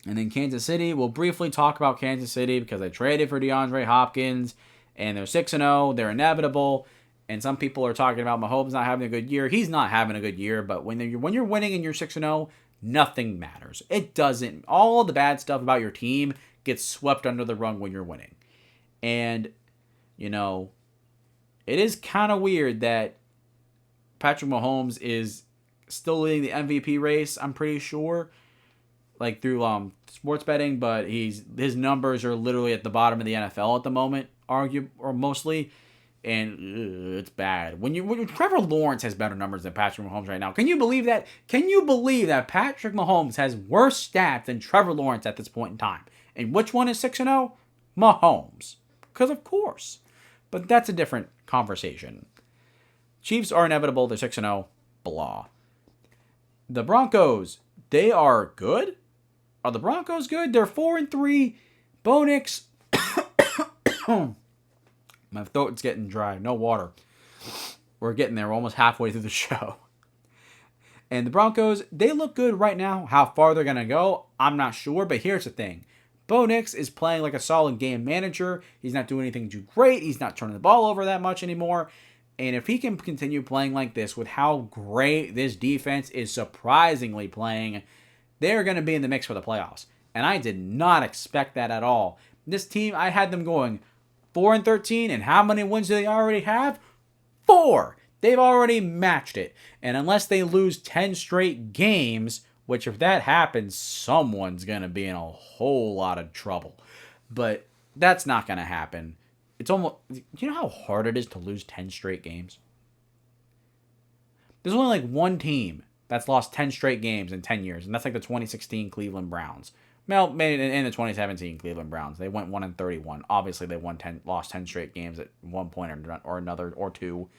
And then Kansas City, we'll briefly talk about Kansas City because they traded for DeAndre Hopkins, and they're 6-0. They're inevitable. And some people are talking about Mahomes not having a good year. He's not having a good year, but when you're winning and you're 6-0, nothing matters. It doesn't. All the bad stuff about your team gets swept under the rug when you're winning. And, it is kind of weird that Patrick Mahomes is still leading the MVP race, I'm pretty sure, like through sports betting, but his numbers are literally at the bottom of the NFL at the moment, mostly, and it's bad. When Trevor Lawrence has better numbers than Patrick Mahomes right now. Can you believe that? Can you believe that Patrick Mahomes has worse stats than Trevor Lawrence at this point in time? And which one is 6-0? Mahomes. Because of course. But that's a different conversation. Chiefs are inevitable. They're 6-0. Blah. The Broncos, they are good. Are the Broncos good? They're 4-3. Bo Nix. My throat's getting dry. No water. We're getting there. We're almost halfway through the show. And the Broncos, they look good right now. How far they're going to go, I'm not sure. But here's the thing. Bo Nix is playing like a solid game manager. He's not doing anything too great. He's not turning the ball over that much anymore. And if he can continue playing like this with how great this defense is surprisingly playing, they're going to be in the mix for the playoffs. And I did not expect that at all. This team, I had them going 4-13, and how many wins do they already have? 4. They've already matched it. And unless they lose 10 straight games, which if that happens, someone's going to be in a whole lot of trouble. But that's not going to happen. It's almost, you know how hard it is to lose 10 straight games? There's only like one team that's lost 10 straight games in 10 years, and that's like the 2016 Cleveland Browns. Well, maybe in the 2017 Cleveland Browns, they went 1-31. Obviously, they lost 10 straight games at one point or another or two.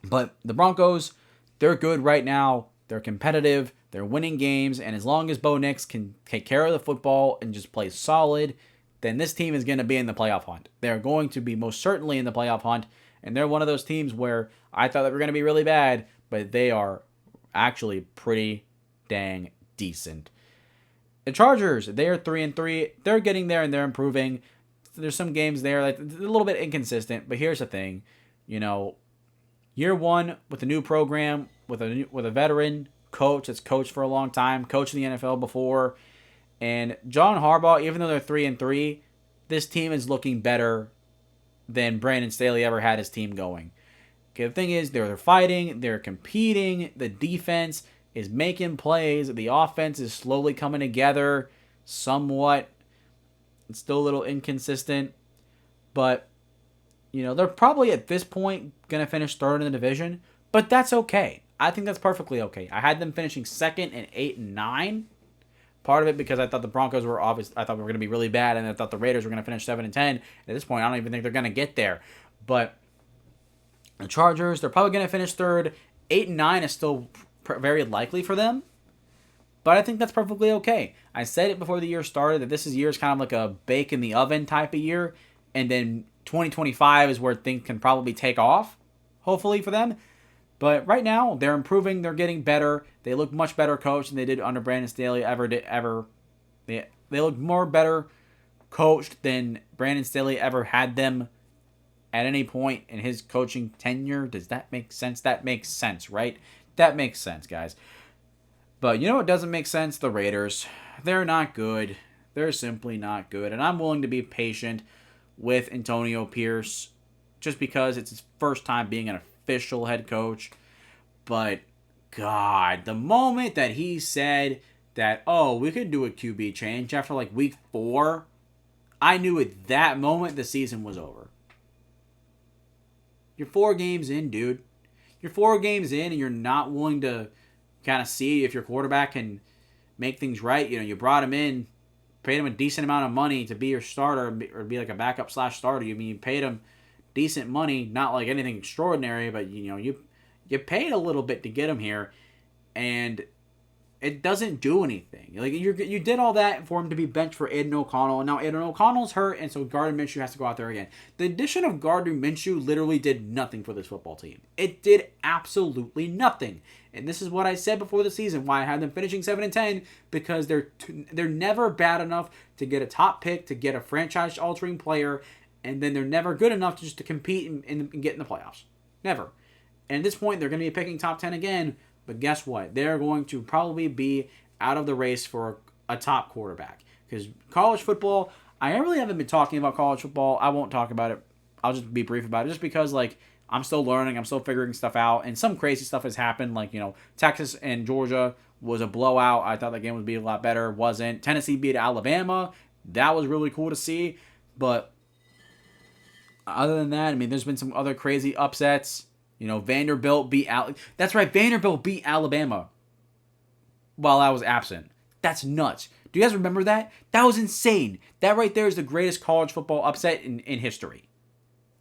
But the Broncos, they're good right now. They're competitive. They're winning games. And as long as Bo Nix can take care of the football and just play solid, then this team is going to be in the playoff hunt. They're going to be most certainly in the playoff hunt. And they're one of those teams where I thought they were going to be really bad, but they are actually pretty dang decent. The Chargers, they are 3-3. They're getting there and they're improving. There's some games there like a little bit inconsistent, but here's the thing, year one with a new program, with a veteran coach that's coached for a long time, coached in the NFL before, and John Harbaugh, even though they're 3-3, this team is looking better than Brandon Staley ever had his team going. Okay, the thing is, they're fighting, they're competing, the defense is making plays. The offense is slowly coming together somewhat. It's still a little inconsistent. But, they're probably at this point going to finish third in the division. But that's okay. I think that's perfectly okay. I had them finishing second and 8-9. Part of it because I thought the Broncos were obvious. I thought we were going to be really bad. And I thought the Raiders were going to finish 7-10. At this point, I don't even think they're going to get there. But the Chargers, they're probably going to finish third. 8-9 is still very likely for them, but I think that's perfectly okay. I said it before the year started that this year is kind of like a bake in the oven type of year, and then 2025 is where things can probably take off, hopefully for them. But right now, they're improving, they're getting better, they look much better coached than they did under Brandon Staley ever. They look more better coached than Brandon Staley ever had them at any point in his coaching tenure. Does that make sense? That makes sense, right? That makes sense, guys. But you know what doesn't make sense? The Raiders. They're not good. They're simply not good. And I'm willing to be patient with Antonio Pierce just because it's his first time being an official head coach. But, God, the moment that he said that, we could do a QB change after like week 4, I knew at that moment the season was over. You're 4 games in, dude. You're 4 games in and you're not willing to kind of see if your quarterback can make things right. You brought him in, paid him a decent amount of money to be your starter or be like a backup / starter. You paid him decent money, not like anything extraordinary, but you paid a little bit to get him here. And It doesn't do anything. Like you did all that for him to be benched for Aiden O'Connell, and now Aiden O'Connell's hurt, and so Gardner Minshew has to go out there again. The addition of Gardner Minshew literally did nothing for this football team. It did absolutely nothing. And this is what I said before the season, why I had them finishing 7-10, because they're never bad enough to get a top pick, to get a franchise-altering player, and then they're never good enough to just to compete and get in the playoffs. Never. And at this point, they're going to be picking top 10 again. But guess what? They're going to probably be out of the race for a top quarterback. Because college football, I really haven't been talking about college football. I won't talk about it. I'll just be brief about it. Just because, like, I'm still learning. I'm still figuring stuff out. And some crazy stuff has happened. Like, Texas and Georgia was a blowout. I thought that game would be a lot better. Wasn't. Tennessee beat Alabama. That was really cool to see. But other than that, I mean, there's been some other crazy upsets. Vanderbilt beat That's right, Vanderbilt beat Alabama while I was absent. That's nuts. Do you guys remember that? That was insane. That right there is the greatest college football upset in history.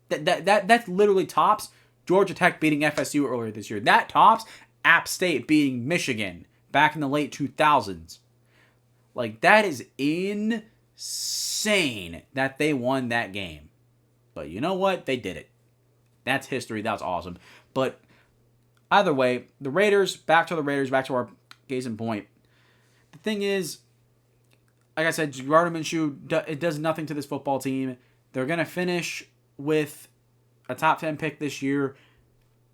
That's literally tops Georgia Tech beating FSU earlier this year. That tops App State beating Michigan back in the late 2000s. Like, that is insane that they won that game. But you know what? They did it. That's history. That was awesome. But either way, the Raiders, back to our case in point. The thing is, like I said, Gardner Minshew, it does nothing to this football team. They're going to finish with a top 10 pick this year.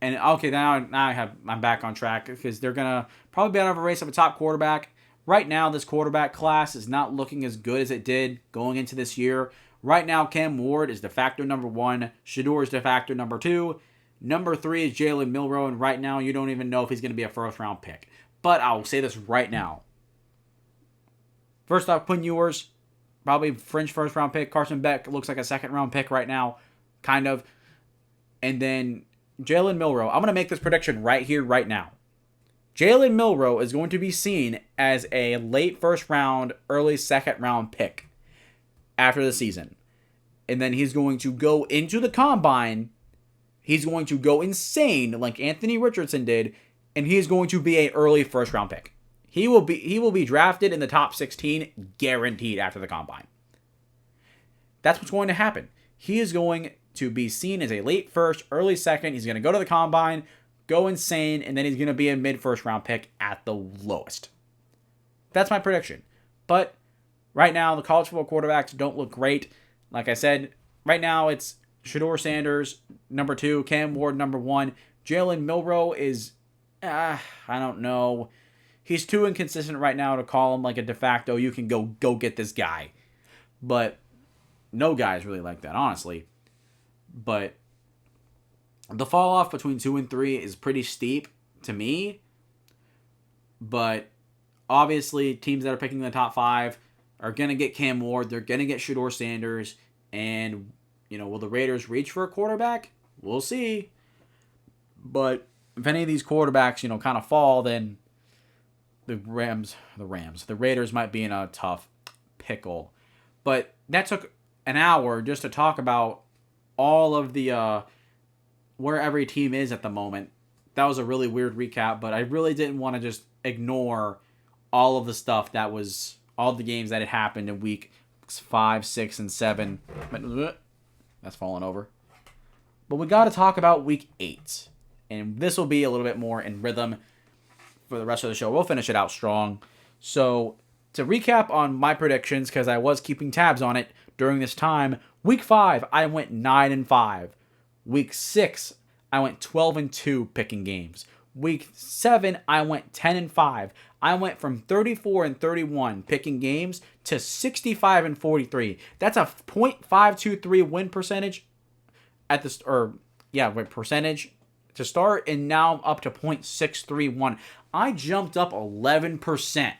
And okay, now I'm back on track because they're going to probably be out of a race of a top quarterback. Right now, this quarterback class is not looking as good as it did going into this year. Right now, Cam Ward is de facto number 1. Shedeur is de facto number 2. Number 3 is Jalen Milroe, and right now you don't even know if he's going to be a first-round pick. But I'll say this right now. First off, Quinn Ewers, probably fringe first-round pick. Carson Beck looks like a second-round pick right now, kind of. And then Jalen Milroe. I'm going to make this prediction right here, right now. Jalen Milroe is going to be seen as a late first-round, early second-round pick after the season. And then he's going to go into the combine. He's going to go insane like Anthony Richardson did, and he's going to be an early first round pick. He will be drafted in the top 16 guaranteed after the combine. That's what's going to happen. He is going to be seen as a late first, early second. He's going to go to the combine, go insane, and then he's going to be a mid first round pick at the lowest. That's my prediction. But right now, the college football quarterbacks don't look great. Like I said, right now it's Shedeur Sanders, number 2, Cam Ward, number 1. Jalen Milroe is, I don't know. He's too inconsistent right now to call him like a de facto, you can go get this guy. But no guys really like that, honestly. But the fall off between 2 and 3 is pretty steep to me. But obviously, teams that are picking the top 5 are going to get Cam Ward. They're going to get Shedeur Sanders. And, will the Raiders reach for a quarterback? We'll see. But if any of these quarterbacks, kind of fall, then the Raiders might be in a tough pickle. But that took an hour just to talk about all of the, where every team is at the moment. That was a really weird recap, but I really didn't want to just ignore all of the stuff that was, all the games that had happened in week 5, 6, and 7. That's falling over. But we got to talk about week 8. And this will be a little bit more in rhythm for the rest of the show. We'll finish it out strong. So, to recap on my predictions, because I was keeping tabs on it during this time, week 5, I went 9-5. Week 6, I went 12-2 picking games. Week 7, I went 10-5. I went from 34-31 picking games to 65-43. That's a .523 win percentage percentage to start, and now I'm up to .631. I jumped up 11%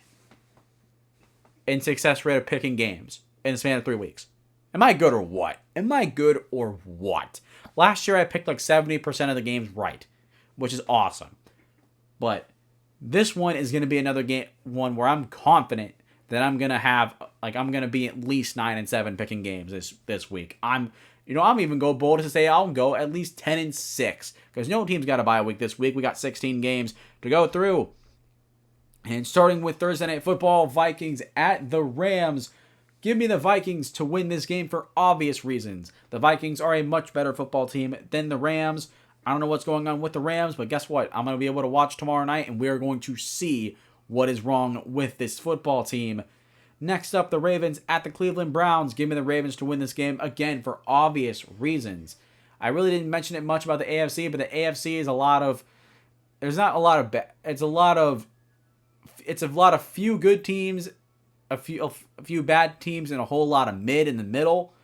in success rate of picking games in the span of 3 weeks. Am I good or what? Last year I picked like 70% of the games right, which is awesome. But this one is going to be another one where I'm confident that I'm going to be at least 9-7 picking games this week. I'm even go bold to say I'll go at least 10-6 because no team's got a bye week this week. We got 16 games to go through. And starting with Thursday Night Football, Vikings at the Rams. Give me the Vikings to win this game for obvious reasons. The Vikings are a much better football team than the Rams. I don't know what's going on with the Rams, but guess what? I'm going to be able to watch tomorrow night, and we're going to see what is wrong with this football team. Next up, the Ravens at the Cleveland Browns. Give me the Ravens to win this game, again, for obvious reasons. I really didn't mention it much about the AFC, but the AFC is a lot of... There's not a lot of... It's a lot of few good teams, a few bad teams, and a whole lot of mid in the middle.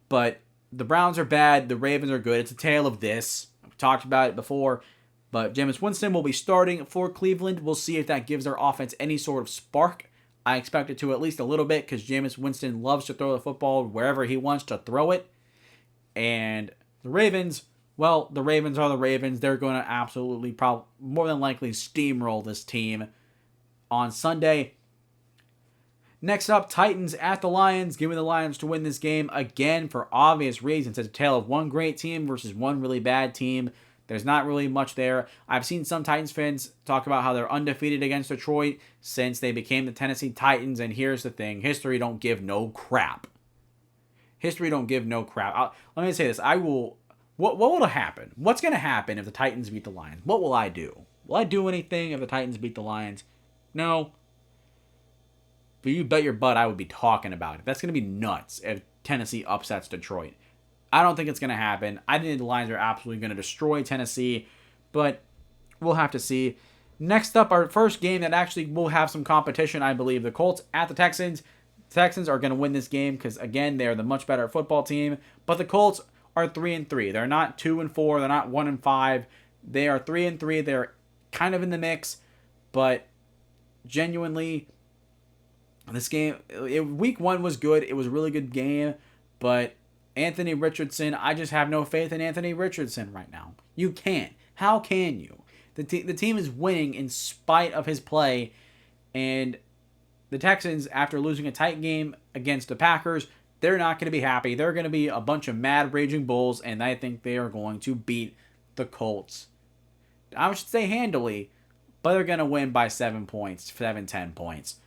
But the Browns are bad. The Ravens are good. It's a tale of this. I've talked about it before. But Jameis Winston will be starting for Cleveland. We'll see if that gives their offense any sort of spark. I expect it to at least a little bit because Jameis Winston loves to throw the football wherever he wants to throw it. And the Ravens, well, the Ravens are the Ravens. They're going to absolutely, more than likely, steamroll this team on Sunday. Next up, Titans at the Lions. Give me the Lions to win this game again for obvious reasons. It's a tale of one great team versus one really bad team. There's not really much there. I've seen some Titans fans talk about how they're undefeated against Detroit since they became the Tennessee Titans. And here's the thing. History don't give no crap. History don't give no crap. Let me say this. What will happen? What's going to happen if the Titans beat the Lions? What will I do? Will I do anything if the Titans beat the Lions? No. But you bet your butt I would be talking about it. That's going to be nuts if Tennessee upsets Detroit. I don't think it's going to happen. I think the Lions are absolutely going to destroy Tennessee, but we'll have to see. Next up, our first game that actually will have some competition, I believe. The Colts at the Texans. The Texans are going to win this game because, again, they're the much better football team. But the Colts are 3-3. They're not 2-4. They're not 1-5. They are 3-3. They're kind of in the mix, but genuinely, this game, week 1 was good. It was a really good game, but Anthony Richardson, I just have no faith in Anthony Richardson right now. You can't. How can you? The team is winning in spite of his play, and the Texans, after losing a tight game against the Packers, they're not going to be happy. They're going to be a bunch of mad, raging bulls, and I think they are going to beat the Colts. I should say handily, but they're going to win by 7 points, 7-10 points.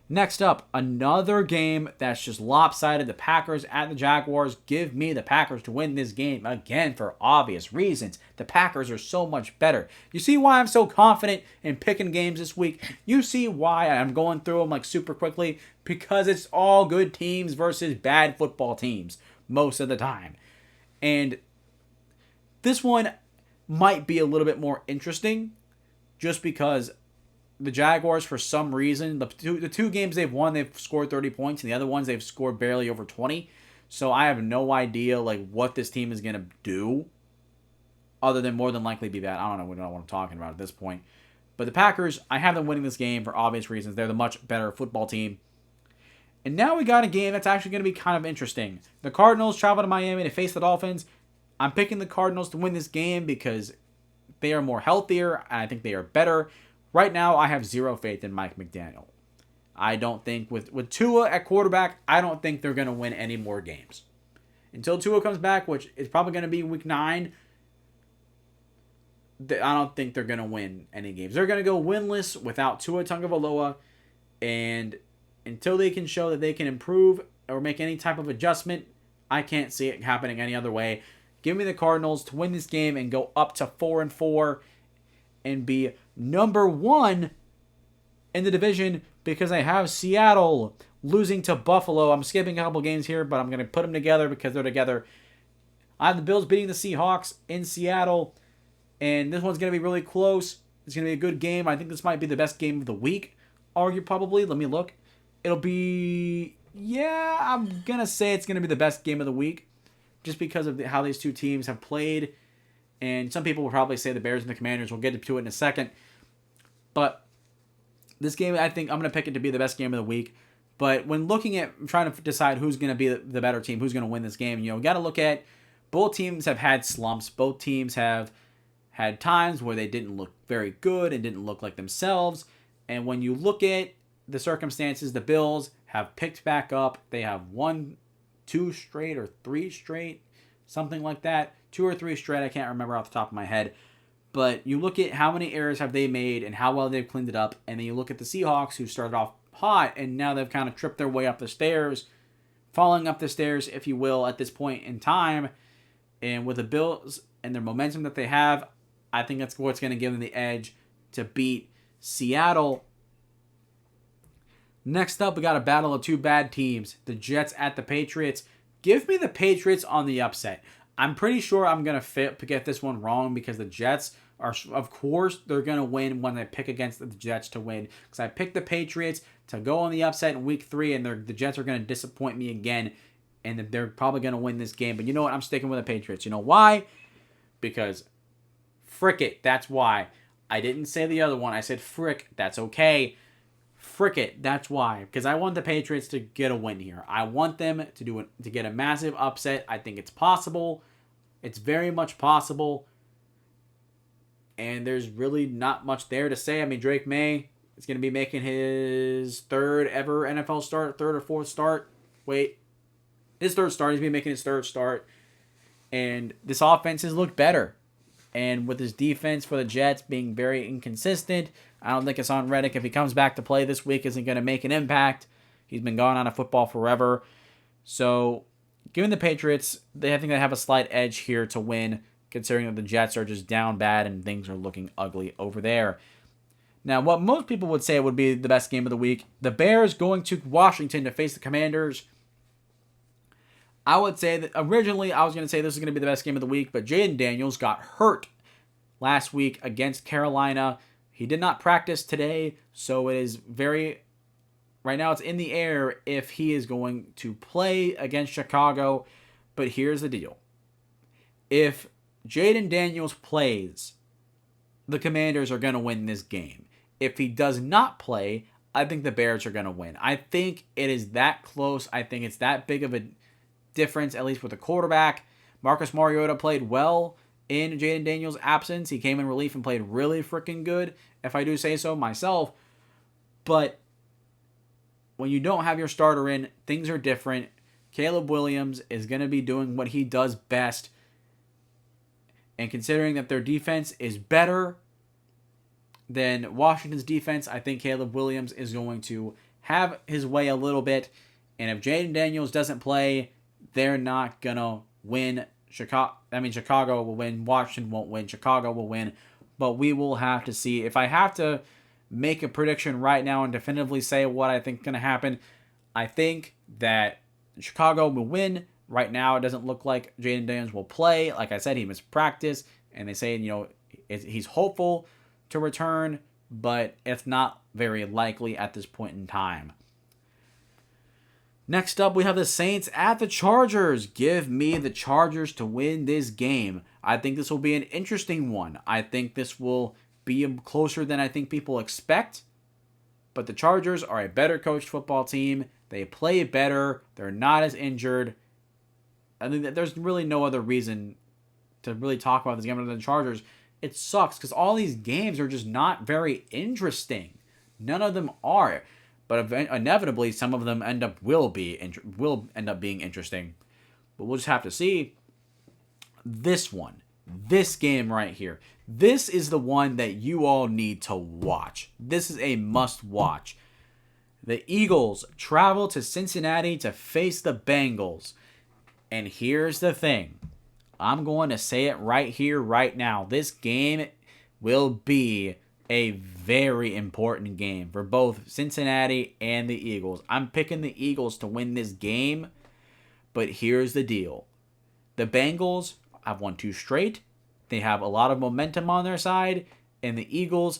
Next up, another game that's just lopsided. The Packers at the Jaguars. Give me the Packers to win this game, again, for obvious reasons. The Packers are so much better. You see why I'm so confident in picking games this week? You see why I'm going through them like super quickly? Because it's all good teams versus bad football teams most of the time. And this one might be a little bit more interesting just because the Jaguars, for some reason, the two games they've won, they've scored 30 points, and the other ones they've scored barely over 20. So I have no idea what this team is going to do other than more than likely be bad. I don't know what I'm talking about at this point. But the Packers, I have them winning this game for obvious reasons. They're the much better football team. And now we got a game that's actually going to be kind of interesting. The Cardinals travel to Miami to face the Dolphins. I'm picking the Cardinals to win this game because they are more healthier, and I think they are better. Right now, I have zero faith in Mike McDaniel. I don't think, with Tua at quarterback, I don't think they're going to win any more games. Until Tua comes back, which is probably going to be week 9, I don't think they're going to win any games. They're going to go winless without Tua Tagovailoa, and until they can show that they can improve or make any type of adjustment, I can't see it happening any other way. Give me the Cardinals to win this game and go up to 4-4 and be number 1 in the division because I have Seattle losing to Buffalo. I'm skipping a couple games here, but I'm going to put them together because they're together. I have the Bills beating the Seahawks in Seattle, and this one's going to be really close. It's going to be a good game. I think this might be the best game of the week, probably. Let me look. It'll be, I'm going to say it's going to be the best game of the week just because of how these two teams have played. And some people will probably say the Bears and the Commanders. We'll get to it in a second. But this game, I think I'm going to pick it to be the best game of the week. But when looking at trying to decide who's going to be the better team, who's going to win this game, we got to look at both teams have had slumps. Both teams have had times where they didn't look very good and didn't look like themselves. And when you look at the circumstances, the Bills have picked back up. They have won 2 straight or 3 straight, something like that. 2 or 3 straight, I can't remember off the top of my head. But you look at how many errors have they made and how well they've cleaned it up, and then you look at the Seahawks, who started off hot, and now they've kind of tripped their way up the stairs, falling up the stairs, if you will, at this point in time. And with the Bills and their momentum that they have, I think that's what's going to give them the edge to beat Seattle. Next up, we got a battle of two bad teams, the Jets at the Patriots. Give me the Patriots on the upset. I'm pretty sure I'm going to get this one wrong because the Jets are, of course, they're going to win when I pick against the Jets to win. Because I picked the Patriots to go on the upset in week 3, and the Jets are going to disappoint me again. And they're probably going to win this game. But you know what? I'm sticking with the Patriots. You know why? Because frick it. That's why. I didn't say the other one. I said frick. That's okay. Frick it. That's why. Because I want the Patriots to get a win here. I want them to get a massive upset. I think it's possible. It's very much possible. And there's really not much there to say. I mean, Drake May is going to be making his third ever NFL start. Third or fourth start. Wait. His third start. He's been making his third start. And this offense has looked better. And with his defense for the Jets being very inconsistent, I don't think Hassan Reddick, if he comes back to play this week, isn't going to make an impact. He's been gone out of football forever. So, given the Patriots, I think they have a slight edge here to win, considering that the Jets are just down bad and things are looking ugly over there. Now, what most people would say would be the best game of the week, the Bears going to Washington to face the Commanders. I would say that originally I was going to say this is going to be the best game of the week, but Jaden Daniels got hurt last week against Carolina. He did not practice today, so it is right now it's in the air if he is going to play against Chicago. But here's the deal. If Jaden Daniels plays, the Commanders are going to win this game. If he does not play, I think the Bears are going to win. I think it is that close. I think it's that big of a difference, at least with the quarterback. Marcus Mariota played well in Jaden Daniels' absence. He came in relief and played really freaking good, if I do say so myself. But when you don't have your starter in, things are different. Caleb Williams is going to be doing what he does best. And considering that their defense is better than Washington's defense, I think Caleb Williams is going to have his way a little bit. And if Jaden Daniels doesn't play, they're not going to win. Chicago will win. Washington won't win. Chicago will win. But we will have to see. If I have to make a prediction right now and definitively say what I think is going to happen, I think that Chicago will win. Right now, it doesn't look like Jaden Daniels will play. Like I said, he missed practice, and they say, he's hopeful to return, but it's not very likely at this point in time. Next up, we have the Saints at the Chargers. Give me the Chargers to win this game. I think this will be an interesting one. I think this will be closer than I think people expect, but the Chargers are a better coached football team. They play better. They're not as injured. I think that there's really no other reason to really talk about this game other than the Chargers. It sucks because all these games are just not very interesting. None of them are, but inevitably some of them will end up being interesting. But we'll just have to see. This game right here. This is the one that you all need to watch. This is a must-watch. The Eagles travel to Cincinnati to face the Bengals. And here's the thing. I'm going to say it right here, right now. This game will be a very important game for both Cincinnati and the Eagles. I'm picking the Eagles to win this game, but here's the deal. The Bengals have won 2 straight. They have a lot of momentum on their side, and the Eagles,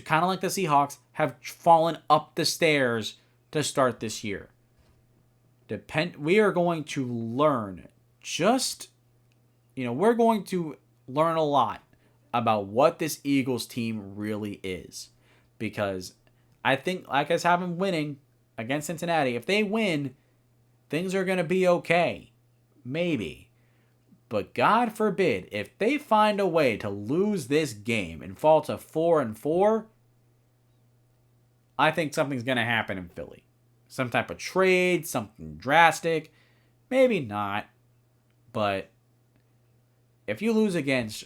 kind of like the Seahawks, have fallen up the stairs to start this year. We are going to learn we're going to learn a lot about what this Eagles team really is. Because I think, like us having winning against Cincinnati, if they win, things are going to be okay. Maybe. But God forbid, if they find a way to lose this game and fall to 4-4, I think something's going to happen in Philly. Some type of trade, something drastic. Maybe not. But if you lose against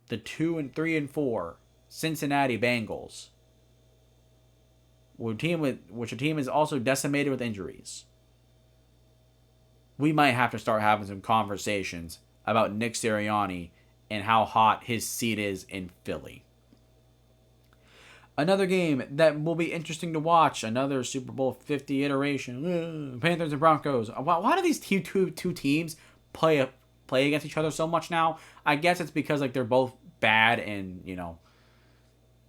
the 2-3-4 Cincinnati Bengals, which a team is also decimated with injuries, we might have to start having some conversations about Nick Sirianni and how hot his seat is in Philly. Another game that will be interesting to watch, another Super Bowl 50 iteration, Panthers and Broncos. Why do these two teams play against each other so much now? I guess it's because like they're both bad, and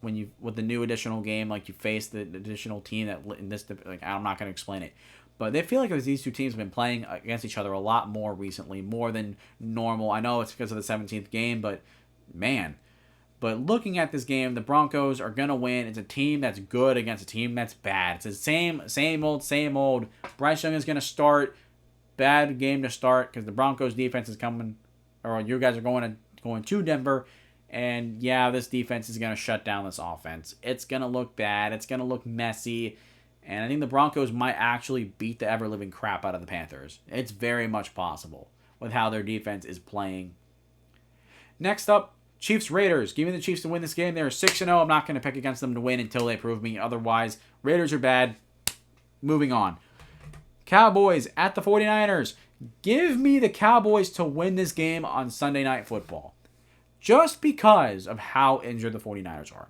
when you with the new additional game, like you face the additional team that in this, like I'm not going to explain it, but they feel like these two teams have been playing against each other a lot more recently, more than normal. I know it's because of the 17th game, but man. But looking at this game, the Broncos are going to win. It's a team that's good against a team that's bad. It's the same old. Bryce Young is going to start. Bad game to start because the Broncos defense is coming, or you guys are going to Denver. And yeah, this defense is going to shut down this offense. It's going to look bad. It's going to look messy. And I think the Broncos might actually beat the ever-living crap out of the Panthers. It's very much possible with how their defense is playing. Next up, Chiefs-Raiders. Give me the Chiefs to win this game. They're 6-0. I'm not going to pick against them to win until they prove me otherwise. Raiders are bad. Moving on. Cowboys at the 49ers. Give me the Cowboys to win this game on Sunday Night Football. Just because of how injured the 49ers are.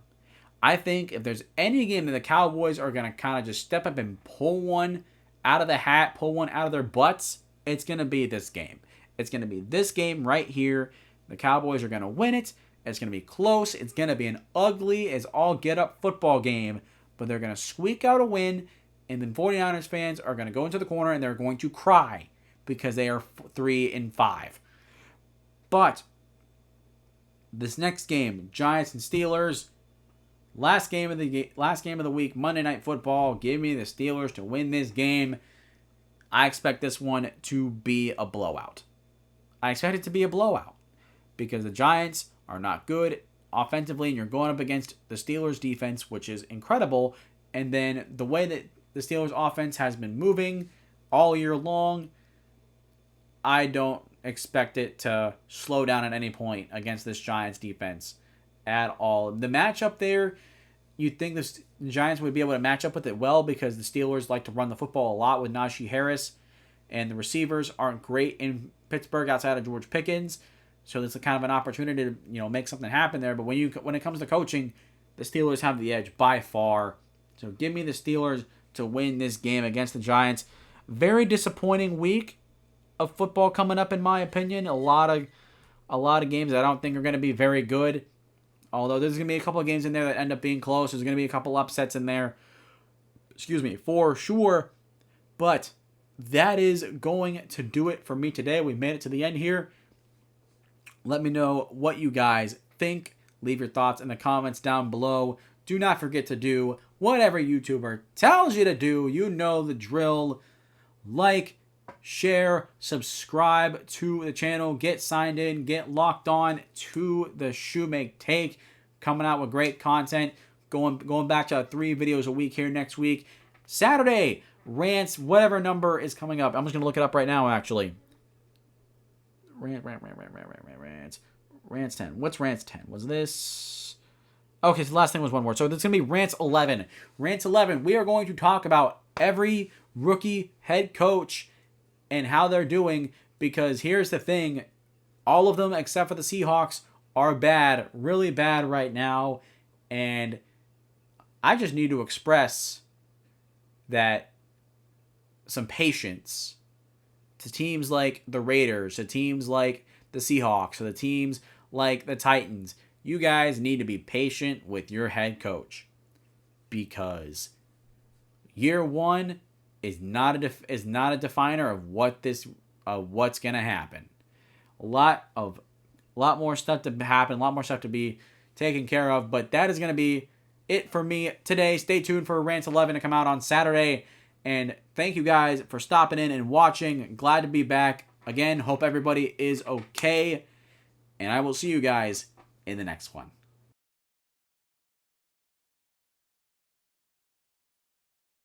I think if there's any game that the Cowboys are going to kind of just step up and pull one out of the hat, pull one out of their butts, it's going to be this game. It's going to be this game right here. The Cowboys are going to win it. It's going to be close. It's going to be an ugly as all get up football game, but they're going to squeak out a win, and the 49ers fans are going to go into the corner and they're going to cry because they are 3-5. But this next game, Giants and Steelers, last game of the week, Monday Night Football. Give me the Steelers to win this game. I expect this one to be a blowout. I expect it to be a blowout because the Giants are not good offensively, and you're going up against the Steelers defense, which is incredible. And then the way that the Steelers offense has been moving all year long, I don't expect it to slow down at any point against this Giants defense at all. The matchup there, you'd think the Giants would be able to match up with it well because the Steelers like to run the football a lot with Najee Harris, and the receivers aren't great in Pittsburgh outside of George Pickens. So it's a kind of an opportunity to make something happen there. But when it comes to coaching, the Steelers have the edge by far. So give me the Steelers to win this game against the Giants. Very disappointing week of football coming up, in my opinion. A lot of games I don't think are going to be very good. Although there's going to be a couple of games in there that end up being close. There's going to be a couple upsets in there. For sure. But that is going to do it for me today. We made it to the end here. Let me know what you guys think. Leave your thoughts in the comments down below. Do not forget to do whatever YouTuber tells you to do. You know the drill. Like, share, subscribe to the channel, get signed in, get locked on to the Shumake Take. Coming out with great content. Going back to 3 videos a week here next week. Saturday, rants, whatever number is coming up. I'm just going to look it up right now, actually. Rants 10. What's Rants 10? Was this... Okay, so the last thing was one word. So this is going to be Rants 11. Rants 11, we are going to talk about every rookie head coach and how they're doing, because here's the thing. All of them, except for the Seahawks, are bad, really bad right now. And I just need to express that some patience to teams like the Raiders, to teams like the Seahawks, to the teams like the Titans. You guys need to be patient with your head coach, because year one is not a definer of what's gonna happen. A lot more stuff to happen, a lot more stuff to be taken care of. But that is gonna be it for me today. Stay tuned for Rants 11 to come out on Saturday. And thank you guys for stopping in and watching. Glad to be back. Again, hope everybody is okay. And I will see you guys in the next one.